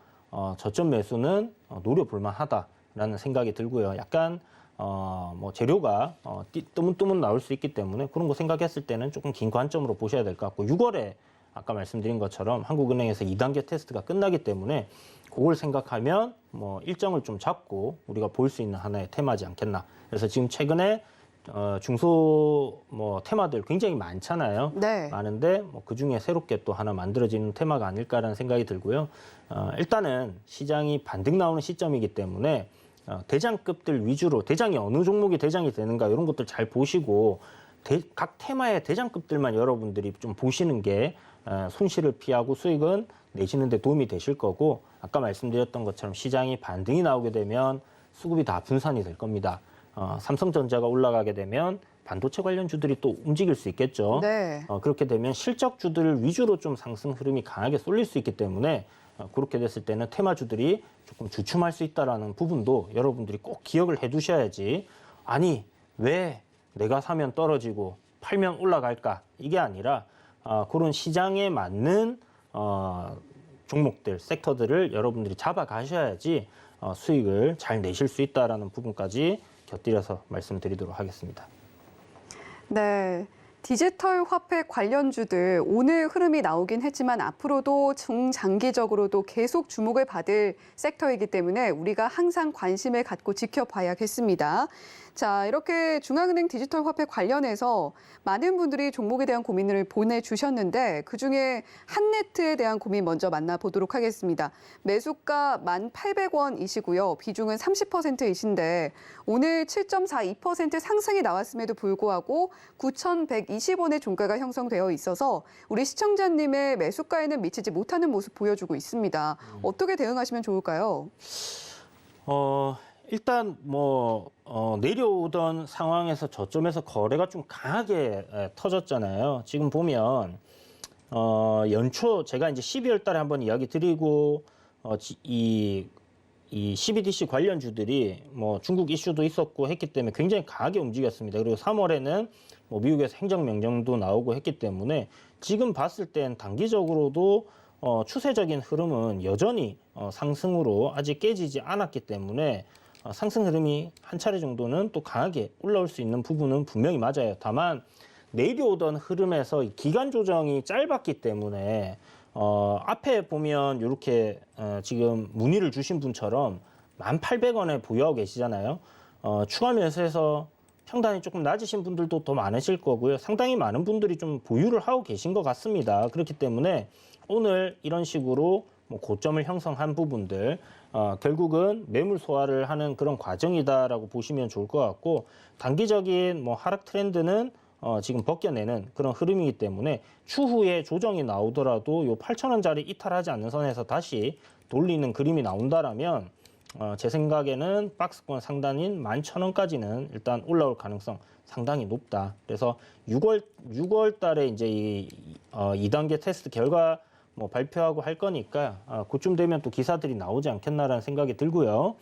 S3: 저점 매수는 노려볼 만하다라는 생각이 들고요. 약간 뭐 재료가 뜨문뜨문 나올 수 있기 때문에 그런 거 생각했을 때는 조금 긴 관점으로 보셔야 될 것 같고 6월에 아까 말씀드린 것처럼 한국은행에서 2단계 테스트가 끝나기 때문에 그걸 생각하면 뭐 일정을 좀 잡고 우리가 볼 수 있는 하나의 테마지 않겠나. 그래서 지금 최근에 중소 뭐 테마들 굉장히 많잖아요.
S2: 네.
S3: 많은데 뭐 그중에 새롭게 또 하나 만들어지는 테마가 아닐까라는 생각이 들고요. 일단은 시장이 반등 나오는 시점이기 때문에 대장급들 위주로 대장이 어느 종목이 대장이 되는가 이런 것들 잘 보시고 각 테마의 대장급들만 여러분들이 좀 보시는 게 손실을 피하고 수익은 내시는 데 도움이 되실 거고 아까 말씀드렸던 것처럼 시장이 반등이 나오게 되면 수급이 다 분산이 될 겁니다. 삼성전자가 올라가게 되면 반도체 관련주들이 또 움직일 수 있겠죠.
S2: 네.
S3: 그렇게 되면 실적주들 위주로 좀 상승 흐름이 강하게 쏠릴 수 있기 때문에 그렇게 됐을 때는 테마주들이 조금 주춤할 수 있다는 부분도 여러분들이 꼭 기억을 해두셔야지 아니 왜 내가 사면 떨어지고 팔면 올라갈까 이게 아니라 그런 시장에 맞는 종목들, 섹터들을 여러분들이 잡아가셔야지 수익을 잘 내실 수 있다는 부분까지 곁들여서 말씀드리도록 하겠습니다.
S2: 네. 디지털 화폐 관련주들 오늘 흐름이 나오긴 했지만 앞으로도 중장기적으로도 계속 주목을 받을 섹터이기 때문에 우리가 항상 관심을 갖고 지켜봐야겠습니다. 자, 이렇게 중앙은행 디지털 화폐 관련해서 많은 분들이 종목에 대한 고민을 보내주셨는데 그중에 한네트에 대한 고민 먼저 만나보도록 하겠습니다. 매수가 1,800원이시고요. 비중은 30%이신데 오늘 7.42% 상승이 나왔음에도 불구하고 9,120원의 종가가 형성되어 있어서 우리 시청자님의 매수가에는 미치지 못하는 모습 보여주고 있습니다. 어떻게 대응하시면 좋을까요?
S3: 일단 뭐 내려오던 상황에서 저점에서 거래가 좀 강하게 터졌잖아요. 지금 보면 연초 제가 이제 12월 달에 한번 이야기 드리고 이 CBDC 관련주들이 뭐 중국 이슈도 있었고 했기 때문에 굉장히 강하게 움직였습니다. 그리고 3월에는 뭐 미국에서 행정명령도 나오고 했기 때문에 지금 봤을 땐 단기적으로도 추세적인 흐름은 여전히 상승으로 아직 깨지지 않았기 때문에 상승 흐름이 한 차례 정도는 또 강하게 올라올 수 있는 부분은 분명히 맞아요. 다만 내려오던 흐름에서 이 기간 조정이 짧았기 때문에 앞에 보면 이렇게 지금 문의를 주신 분처럼 1,800원에 보유하고 계시잖아요. 추가 매수해서 평단이 조금 낮으신 분들도 더 많으실 거고요. 상당히 많은 분들이 좀 보유를 하고 계신 것 같습니다. 그렇기 때문에 오늘 이런 식으로 뭐 고점을 형성한 부분들 결국은 매물 소화를 하는 그런 과정이다라고 보시면 좋을 것 같고 단기적인 뭐 하락 트렌드는 지금 벗겨내는 그런 흐름이기 때문에 추후에 조정이 나오더라도 요 8,000원짜리 이탈하지 않는 선에서 다시 돌리는 그림이 나온다라면 제 생각에는 박스권 상단인 11,000원까지는 일단 올라올 가능성 상당히 높다. 그래서 6월 달에 이제 이 2단계 테스트 결과 뭐 발표하고 할 거니까 그쯤 되면 또 기사들이 나오지 않겠나라는 생각이 들고요.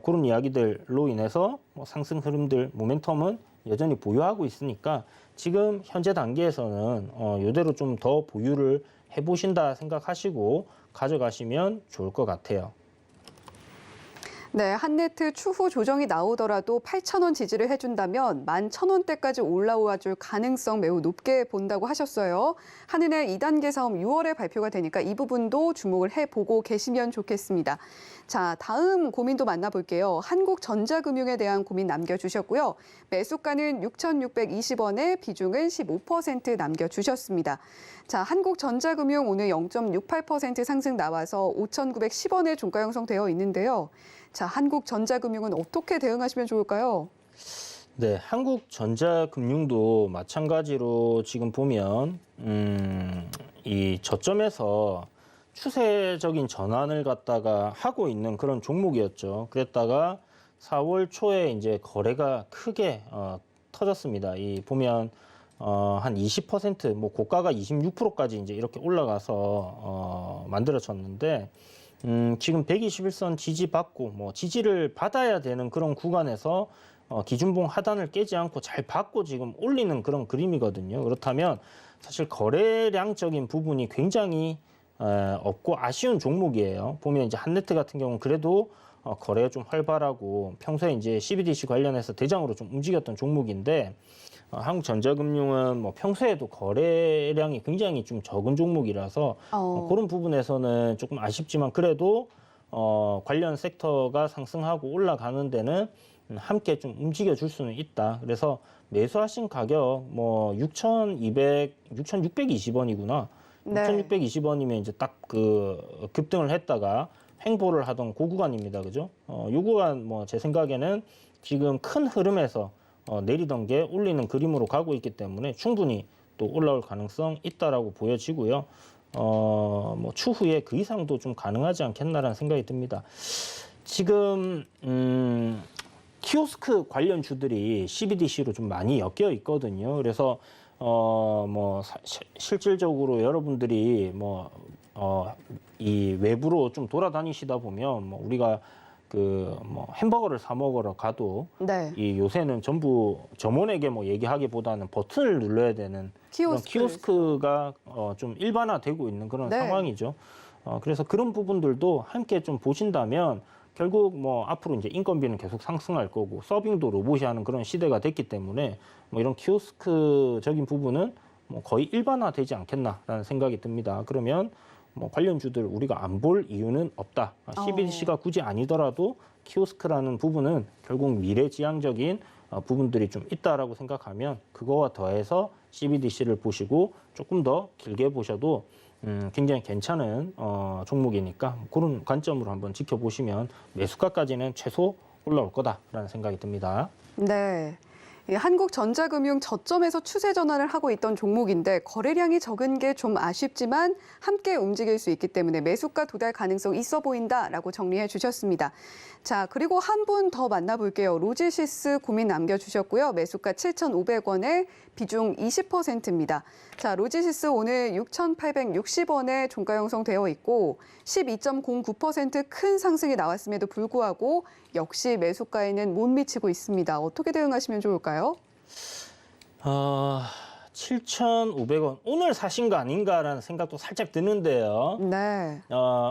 S3: 그런 이야기들로 인해서 뭐 상승 흐름들 모멘텀은 여전히 보유하고 있으니까 지금 현재 단계에서는 이대로 좀 더 보유를 해보신다 생각하시고 가져가시면 좋을 것 같아요.
S2: 네, 한네트 추후 조정이 나오더라도 8,000원 지지를 해준다면 11,000원대까지 올라와 줄 가능성 매우 높게 본다고 하셨어요. 한은의 2단계 사업 6월에 발표가 되니까 이 부분도 주목을 해보고 계시면 좋겠습니다. 자, 다음 고민도 만나볼게요. 한국전자금융에 대한 고민 남겨주셨고요. 매수가는 6,620원에 비중은 15% 남겨주셨습니다. 자, 한국전자금융 오늘 0.68% 상승 나와서 5,910원에 종가 형성되어 있는데요. 자, 한국전자금융은 어떻게 대응하시면 좋을까요?
S3: 네, 한국전자금융도 마찬가지로 지금 보면 이 저점에서 추세적인 전환을 갖다가 하고 있는 그런 종목이었죠. 그랬다가 4월 초에 이제 거래가 크게 터졌습니다. 이 보면 한 20%, 뭐 고가가 26%까지 이제 이렇게 올라가서 만들어졌는데 지금 121선 지지 받고 뭐 지지를 받아야 되는 그런 구간에서 기준봉 하단을 깨지 않고 잘 받고 지금 올리는 그런 그림이거든요. 그렇다면 사실 거래량적인 부분이 굉장히 없고 아쉬운 종목이에요. 보면 이제 한네트 같은 경우는 그래도 거래가 좀 활발하고 평소에 이제 CBDC 관련해서 대장으로 좀 움직였던 종목인데 한국전자금융은 뭐 평소에도 거래량이 굉장히 좀 적은 종목이라서 그런 부분에서는 조금 아쉽지만 그래도 관련 sek터가 상승하고 올라가는 데는 함께 좀 움직여 줄 수는 있다. 그래서 매수하신 가격 뭐 6,620원이구나.
S2: 네.
S3: 6,620원이면 이제 딱 그 급등을 했다가 횡보를 하던 그 구간입니다. 그죠? 요 구간 뭐 제 생각에는 지금 큰 흐름에서 내리던 게 올리는 그림으로 가고 있기 때문에 충분히 또 올라올 가능성 있다라고 보여지고요. 뭐 추후에 그 이상도 좀 가능하지 않겠나라는 생각이 듭니다. 지금 키오스크 관련 주들이 CBDC로 좀 많이 엮여 있거든요. 그래서 뭐 실질적으로 여러분들이 이 외부로 좀 돌아다니시다 보면 뭐 우리가 뭐 햄버거를 사 먹으러 가도
S2: 네.
S3: 이 요새는 전부 점원에게 뭐 얘기하기보다는 버튼을 눌러야 되는 그런 키오스크가 좀 일반화되고 있는 그런
S2: 네.
S3: 상황이죠. 그래서 그런 부분들도 함께 좀 보신다면 결국 뭐 앞으로 이제 인건비는 계속 상승할 거고 서빙도 로봇이 하는 그런 시대가 됐기 때문에 뭐 이런 키오스크적인 부분은 뭐 거의 일반화되지 않겠나라는 생각이 듭니다. 그러면 뭐 관련주들 우리가 안 볼 이유는 없다. CBDC가 굳이 아니더라도 키오스크라는 부분은 결국 미래지향적인 부분들이 좀 있다라고 생각하면 그거와 더해서 CBDC를 보시고 조금 더 길게 보셔도 굉장히 괜찮은 종목이니까 그런 관점으로 한번 지켜보시면 매수가까지는 최소 올라올 거다라는 생각이 듭니다.
S2: 네. 한국전자금융 저점에서 추세 전환을 하고 있던 종목인데 거래량이 적은 게 좀 아쉽지만 함께 움직일 수 있기 때문에 매수가 도달 가능성 있어 보인다라고 정리해 주셨습니다. 자, 그리고 한 분 더 만나볼게요. 로지시스 고민 남겨주셨고요. 매수가 7,500원에 비중 20%입니다. 자, 로지시스 오늘 6,860원에 종가 형성되어 있고 12.09% 큰 상승이 나왔음에도 불구하고 역시 매수가에는 못 미치고 있습니다. 어떻게 대응하시면 좋을까요?
S3: 7,500원. 오늘 사신 거 아닌가라는 생각도 살짝 드는데요.
S2: 네.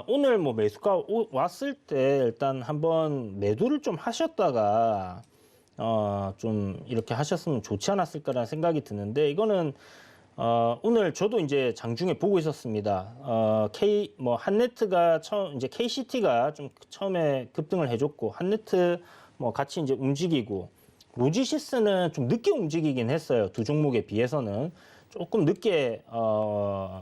S3: 오늘 뭐 매수가 왔을 때 일단 한번 매도를 좀 하셨다가 좀 이렇게 하셨으면 좋지 않았을까라는 생각이 드는데 이거는 오늘 저도 이제 장중에 보고 있었습니다. 한네트가 이제 KCT가 좀 처음에 급등을 해줬고 한네트 뭐 같이 이제 움직이고 로지시스는 좀 늦게 움직이긴 했어요. 두 종목에 비해서는 조금 늦게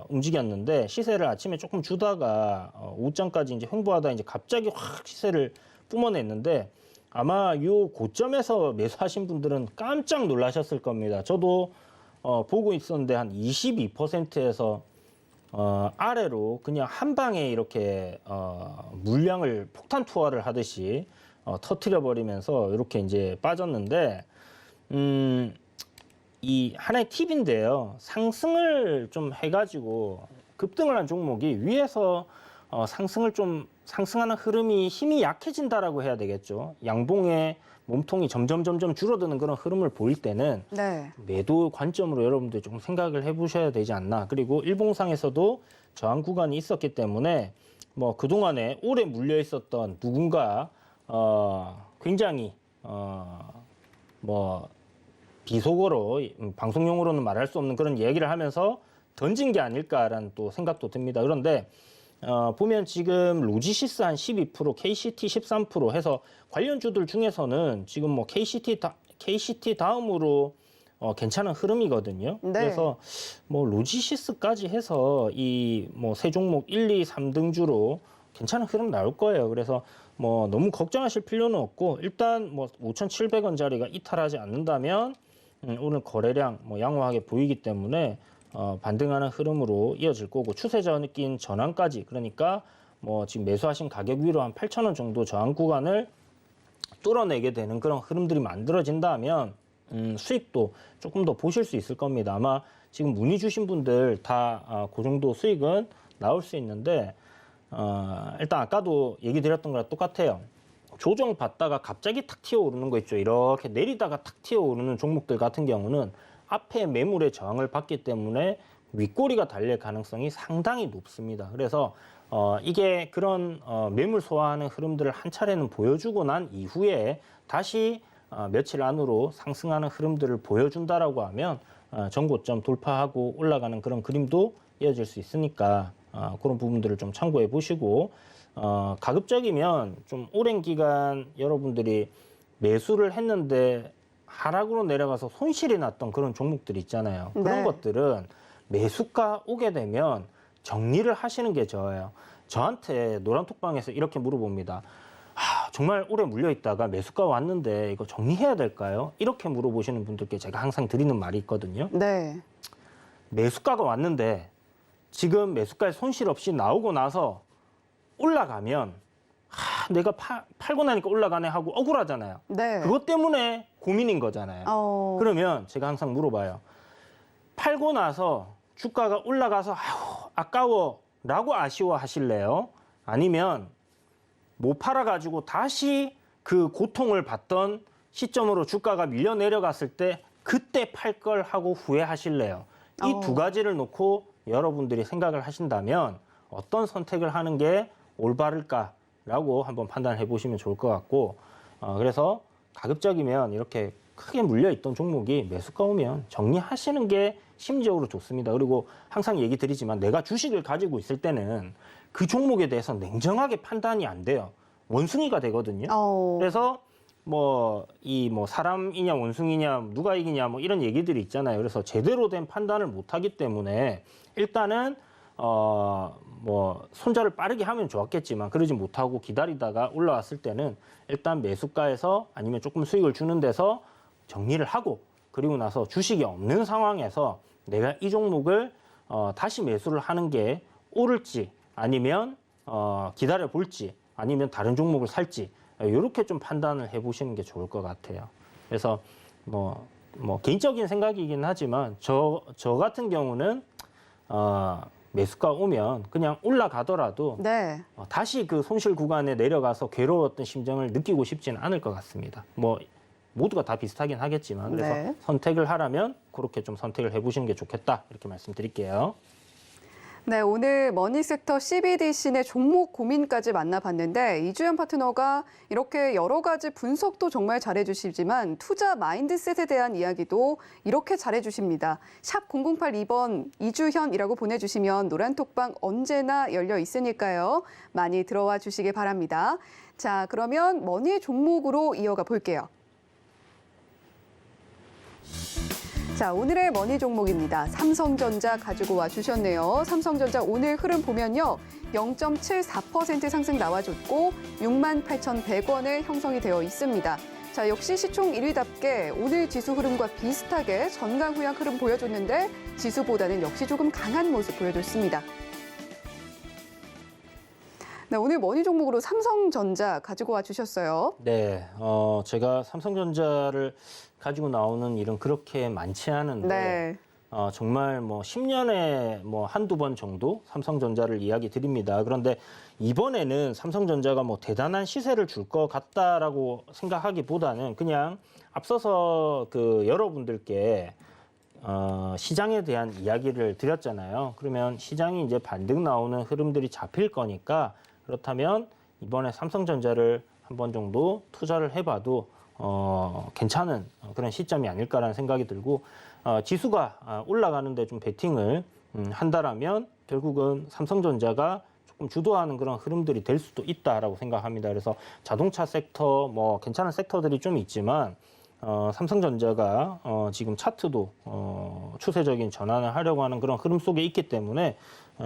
S3: 움직였는데 시세를 아침에 조금 주다가 오후장까지 이제 횡보하다 이제 갑자기 확 시세를 뿜어냈는데 아마 요 고점에서 매수하신 분들은 깜짝 놀라셨을 겁니다. 저도 보고 있었는데 한 22%에서 아래로 그냥 한 방에 이렇게 물량을 폭탄 투하를 하듯이 터트려 버리면서 이렇게 이제 빠졌는데 이 하나의 팁인데요. 상승을 좀 해가지고 급등을 한 종목이 위에서 상승하는 흐름이 힘이 약해진다라고 해야 되겠죠. 양봉의 몸통이 점점 줄어드는 그런 흐름을 보일 때는
S2: 네.
S3: 매도 관점으로 여러분들 조금 생각을 해보셔야 되지 않나. 그리고 일봉상에서도 저항 구간이 있었기 때문에 뭐 그동안에 오래 물려 있었던 누군가 굉장히 뭐 비속어로 방송용으로는 말할 수 없는 그런 얘기를 하면서 던진 게 아닐까라는 또 생각도 듭니다. 그런데 보면 지금 로지시스 한 12%, KCT 13% 해서 관련주들 중에서는 지금 뭐 KCT 다음으로 괜찮은 흐름이거든요.
S2: 네.
S3: 그래서 뭐 로지시스까지 해서 이 뭐 세 종목 1, 2, 3등주로 괜찮은 흐름 나올 거예요. 그래서 뭐 너무 걱정하실 필요는 없고 일단 뭐 5,700원짜리가 이탈하지 않는다면 오늘 거래량 뭐 양호하게 보이기 때문에 반등하는 흐름으로 이어질 거고 추세적인 전환까지 그러니까 뭐 지금 매수하신 가격 위로 한 8,000원 정도 저항 구간을 뚫어내게 되는 그런 흐름들이 만들어진다면 수익도 조금 더 보실 수 있을 겁니다. 아마 지금 문의 주신 분들 다 그 정도 수익은 나올 수 있는데 일단 아까도 얘기 드렸던 거랑 똑같아요. 조정 받다가 갑자기 탁 튀어오르는 거 있죠. 이렇게 내리다가 탁 튀어오르는 종목들 같은 경우는 앞에 매물의 저항을 받기 때문에 윗꼬리가 달릴 가능성이 상당히 높습니다. 그래서 이게 그런 매물 소화하는 흐름들을 한 차례는 보여주고 난 이후에 다시 며칠 안으로 상승하는 흐름들을 보여준다라고 하면 전고점 돌파하고 올라가는 그런 그림도 이어질 수 있으니까 그런 부분들을 좀 참고해 보시고 가급적이면 좀 오랜 기간 여러분들이 매수를 했는데 하락으로 내려가서 손실이 났던 그런 종목들 있잖아요. 그런
S2: 네.
S3: 것들은 매수가 오게 되면 정리를 하시는 게 좋아요. 저한테 노란톡방에서 이렇게 물어봅니다. 정말 오래 물려있다가 매수가 왔는데 이거 정리해야 될까요? 이렇게 물어보시는 분들께 제가 항상 드리는 말이 있거든요.
S2: 네.
S3: 매수가가 왔는데 지금 매수가에 손실 없이 나오고 나서 올라가면 내가 팔고 나니까 올라가네 하고 억울하잖아요.
S2: 네.
S3: 그것 때문에 고민인 거잖아요. 그러면 제가 항상 물어봐요. 팔고 나서 주가가 올라가서 아까워 라고 아쉬워하실래요? 아니면 못 팔아가지고 다시 그 고통을 받던 시점으로 주가가 밀려 내려갔을 때 그때 팔 걸 하고 후회하실래요? 이 두 가지를 놓고 여러분들이 생각을 하신다면 어떤 선택을 하는 게 올바를까라고 한번 판단해 보시면 좋을 것 같고 그래서 가급적이면 이렇게 크게 물려있던 종목이 매수가 오면 정리하시는 게 심리적으로 좋습니다. 그리고 항상 얘기 드리지만 내가 주식을 가지고 있을 때는 그 종목에 대해서 냉정하게 판단이 안 돼요. 원숭이가 되거든요. 그래서 뭐 사람이냐 원숭이냐 누가 이기냐 뭐 이런 얘기들이 있잖아요. 그래서 제대로 된 판단을 못 하기 때문에 일단은 뭐 손절을 빠르게 하면 좋았겠지만 그러지 못하고 기다리다가 올라왔을 때는 일단 매수가에서 아니면 조금 수익을 주는 데서 정리를 하고 그리고 나서 주식이 없는 상황에서 내가 이 종목을 다시 매수를 하는 게 옳을지 아니면 기다려 볼지 아니면 다른 종목을 살지 이렇게 좀 판단을 해보시는 게 좋을 것 같아요. 그래서 뭐 개인적인 생각이긴 하지만 저 같은 경우는 매수가 오면 그냥 올라가더라도
S2: 네.
S3: 다시 그 손실 구간에 내려가서 괴로웠던 심정을 느끼고 싶지는 않을 것 같습니다. 뭐 모두가 다 비슷하긴 하겠지만 그래서
S2: 네.
S3: 선택을 하라면 그렇게 좀 선택을 해보시는 게 좋겠다 이렇게 말씀드릴게요.
S2: 네, 오늘 머니섹터 CBDC 내 종목 고민까지 만나봤는데 이주연 파트너가 이렇게 여러 가지 분석도 정말 잘해주시지만 투자 마인드셋에 대한 이야기도 이렇게 잘해주십니다. 샵 0082번 이주현이라고 보내주시면 노란톡방 언제나 열려 있으니까요. 많이 들어와 주시기 바랍니다. 자, 그러면 머니 종목으로 이어가 볼게요. 자, 오늘의 머니 종목입니다. 삼성전자 가지고 와 주셨네요. 삼성전자 오늘 흐름 보면요. 0.74% 상승 나와줬고 68,100원에 형성이 되어 있습니다. 자, 역시 시총 1위답게 오늘 지수 흐름과 비슷하게 전강 후양 흐름 보여줬는데 지수보다는 역시 조금 강한 모습 보여줬습니다. 네, 오늘 머니 종목으로 삼성전자 가지고 와 주셨어요.
S3: 네, 제가 삼성전자를 가지고 나오는 일은 그렇게 많지 않은데
S2: 네.
S3: 정말 뭐 10년에 뭐 한두 번 정도 삼성전자를 이야기 드립니다. 그런데 이번에는 삼성전자가 뭐 대단한 시세를 줄 것 같다라고 생각하기보다는 그냥 앞서서 그 여러분들께 시장에 대한 이야기를 드렸잖아요. 그러면 시장이 이제 반등 나오는 흐름들이 잡힐 거니까 그렇다면 이번에 삼성전자를 한 번 정도 투자를 해봐도 괜찮은 그런 시점이 아닐까라는 생각이 들고 지수가 올라가는데 좀 베팅을 한다라면 결국은 삼성전자가 조금 주도하는 그런 흐름들이 될 수도 있다라고 생각합니다. 그래서 자동차 섹터 뭐 괜찮은 섹터들이 좀 있지만 삼성전자가 지금 차트도 추세적인 전환을 하려고 하는 그런 흐름 속에 있기 때문에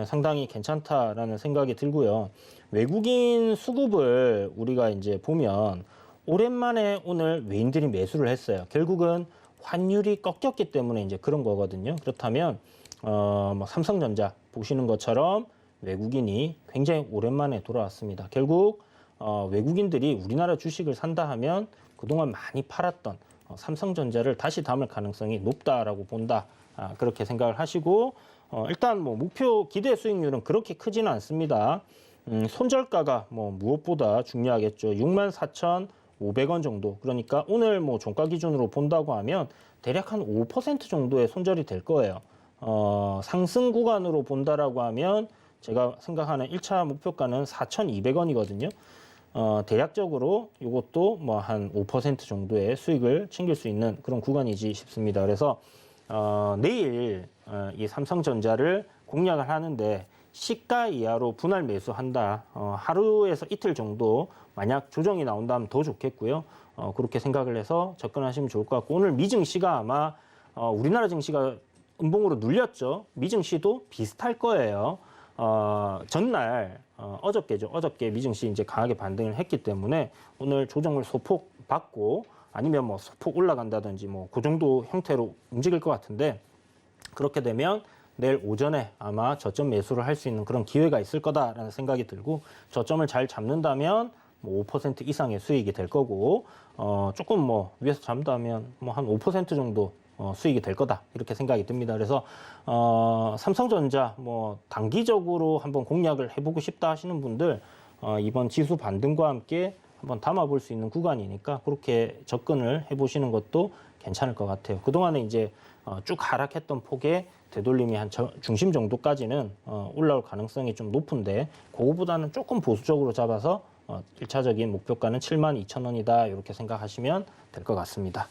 S3: 상당히 괜찮다라는 생각이 들고요. 외국인 수급을 우리가 이제 보면 오랜만에 오늘 외인들이 매수를 했어요. 결국은 환율이 꺾였기 때문에 이제 그런 거거든요. 그렇다면 뭐 삼성전자 보시는 것처럼 외국인이 굉장히 오랜만에 돌아왔습니다. 결국 외국인들이 우리나라 주식을 산다 하면 그동안 많이 팔았던 삼성전자를 다시 담을 가능성이 높다라고 본다. 그렇게 생각을 하시고 일단 뭐 목표 기대 수익률은 그렇게 크지는 않습니다. 손절가가 뭐 무엇보다 중요하겠죠. 64,500원 정도. 그러니까 오늘 뭐 종가 기준으로 본다고 하면 대략 한 5% 정도의 손절이 될 거예요. 상승 구간으로 본다라고 하면 제가 생각하는 1차 목표가는 4,200원이거든요. 대략적으로 이것도 뭐 한 5% 정도의 수익을 챙길 수 있는 그런 구간이지 싶습니다. 그래서 내일 이 삼성전자를 공략을 하는데 시가 이하로 분할 매수한다. 하루에서 이틀 정도 만약 조정이 나온다면 더 좋겠고요. 그렇게 생각을 해서 접근하시면 좋을 것 같고 오늘 미증시가 아마 우리나라 증시가 음봉으로 눌렸죠. 미증시도 비슷할 거예요. 전날 어저께죠. 어저께 미증시 이제 강하게 반등을 했기 때문에 오늘 조정을 소폭 받고 아니면 뭐 소폭 올라간다든지 뭐 그 정도 형태로 움직일 것 같은데 그렇게 되면 내일 오전에 아마 저점 매수를 할 수 있는 그런 기회가 있을 거다라는 생각이 들고 저점을 잘 잡는다면 뭐 5% 이상의 수익이 될 거고 조금 뭐 위에서 잡는다면 뭐 한 5% 정도 수익이 될 거다 이렇게 생각이 듭니다. 그래서 삼성전자 뭐 단기적으로 한번 공략을 해보고 싶다 하시는 분들 이번 지수 반등과 함께 한번 담아볼 수 있는 구간이니까 그렇게 접근을 해보시는 것도 괜찮을 것 같아요. 그동안에 이제 쭉 하락했던 폭의 되돌림이 한 중심 정도까지는 올라올 가능성이 좀 높은데 그거보다는 조금 보수적으로 잡아서 1차적인 목표가는 72,000원이다 이렇게 생각하시면 될 것 같습니다.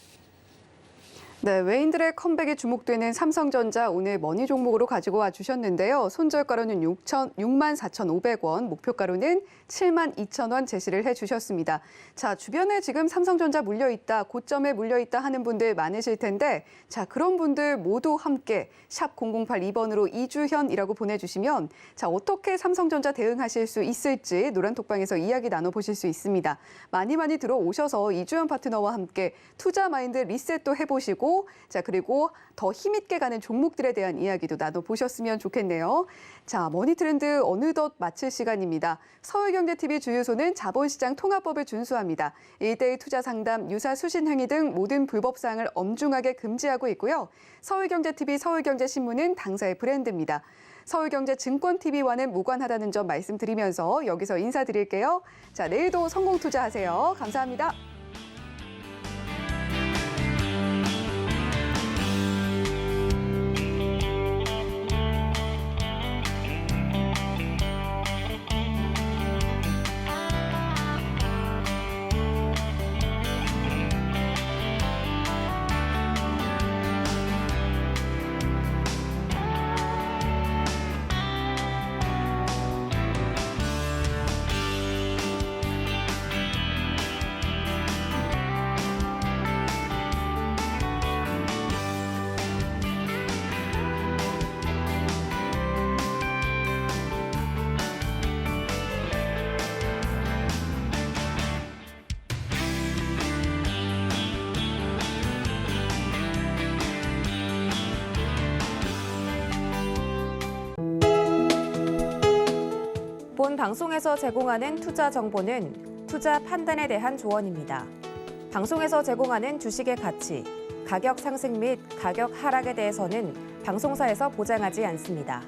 S2: 네, 외인들의 컴백이 주목되는 삼성전자 오늘 머니 종목으로 가지고 와 주셨는데요. 손절가로는 64,500원, 목표가로는 72,000원 제시를 해주셨습니다. 자, 주변에 지금 삼성전자 물려있다, 고점에 물려있다 하는 분들 많으실 텐데 자, 그런 분들 모두 함께 샵 0082번으로 이주현이라고 보내주시면 자, 어떻게 삼성전자 대응하실 수 있을지 노란톡방에서 이야기 나눠보실 수 있습니다. 많이 들어오셔서 이주현 파트너와 함께 투자 마인드 리셋도 해보시고 자, 그리고 더 힘있게 가는 종목들에 대한 이야기도 나눠보셨으면 좋겠네요. 자, 머니트렌드 어느덧 마칠 시간입니다. 서울경제TV 주유소는 자본시장 통합법을 준수합니다. 1대1 투자 상담, 유사 수신 행위 등 모든 불법 사항을 엄중하게 금지하고 있고요. 서울경제TV, 서울경제신문은 당사의 브랜드입니다. 서울경제증권TV와는 무관하다는 점 말씀드리면서 여기서 인사드릴게요. 자, 내일도 성공 투자하세요. 감사합니다.
S1: 본 방송에서 제공하는 투자 정보는 투자 판단에 대한 조언입니다. 방송에서 제공하는 주식의 가치, 가격 상승 및 가격 하락에 대해서는 방송사에서 보장하지 않습니다.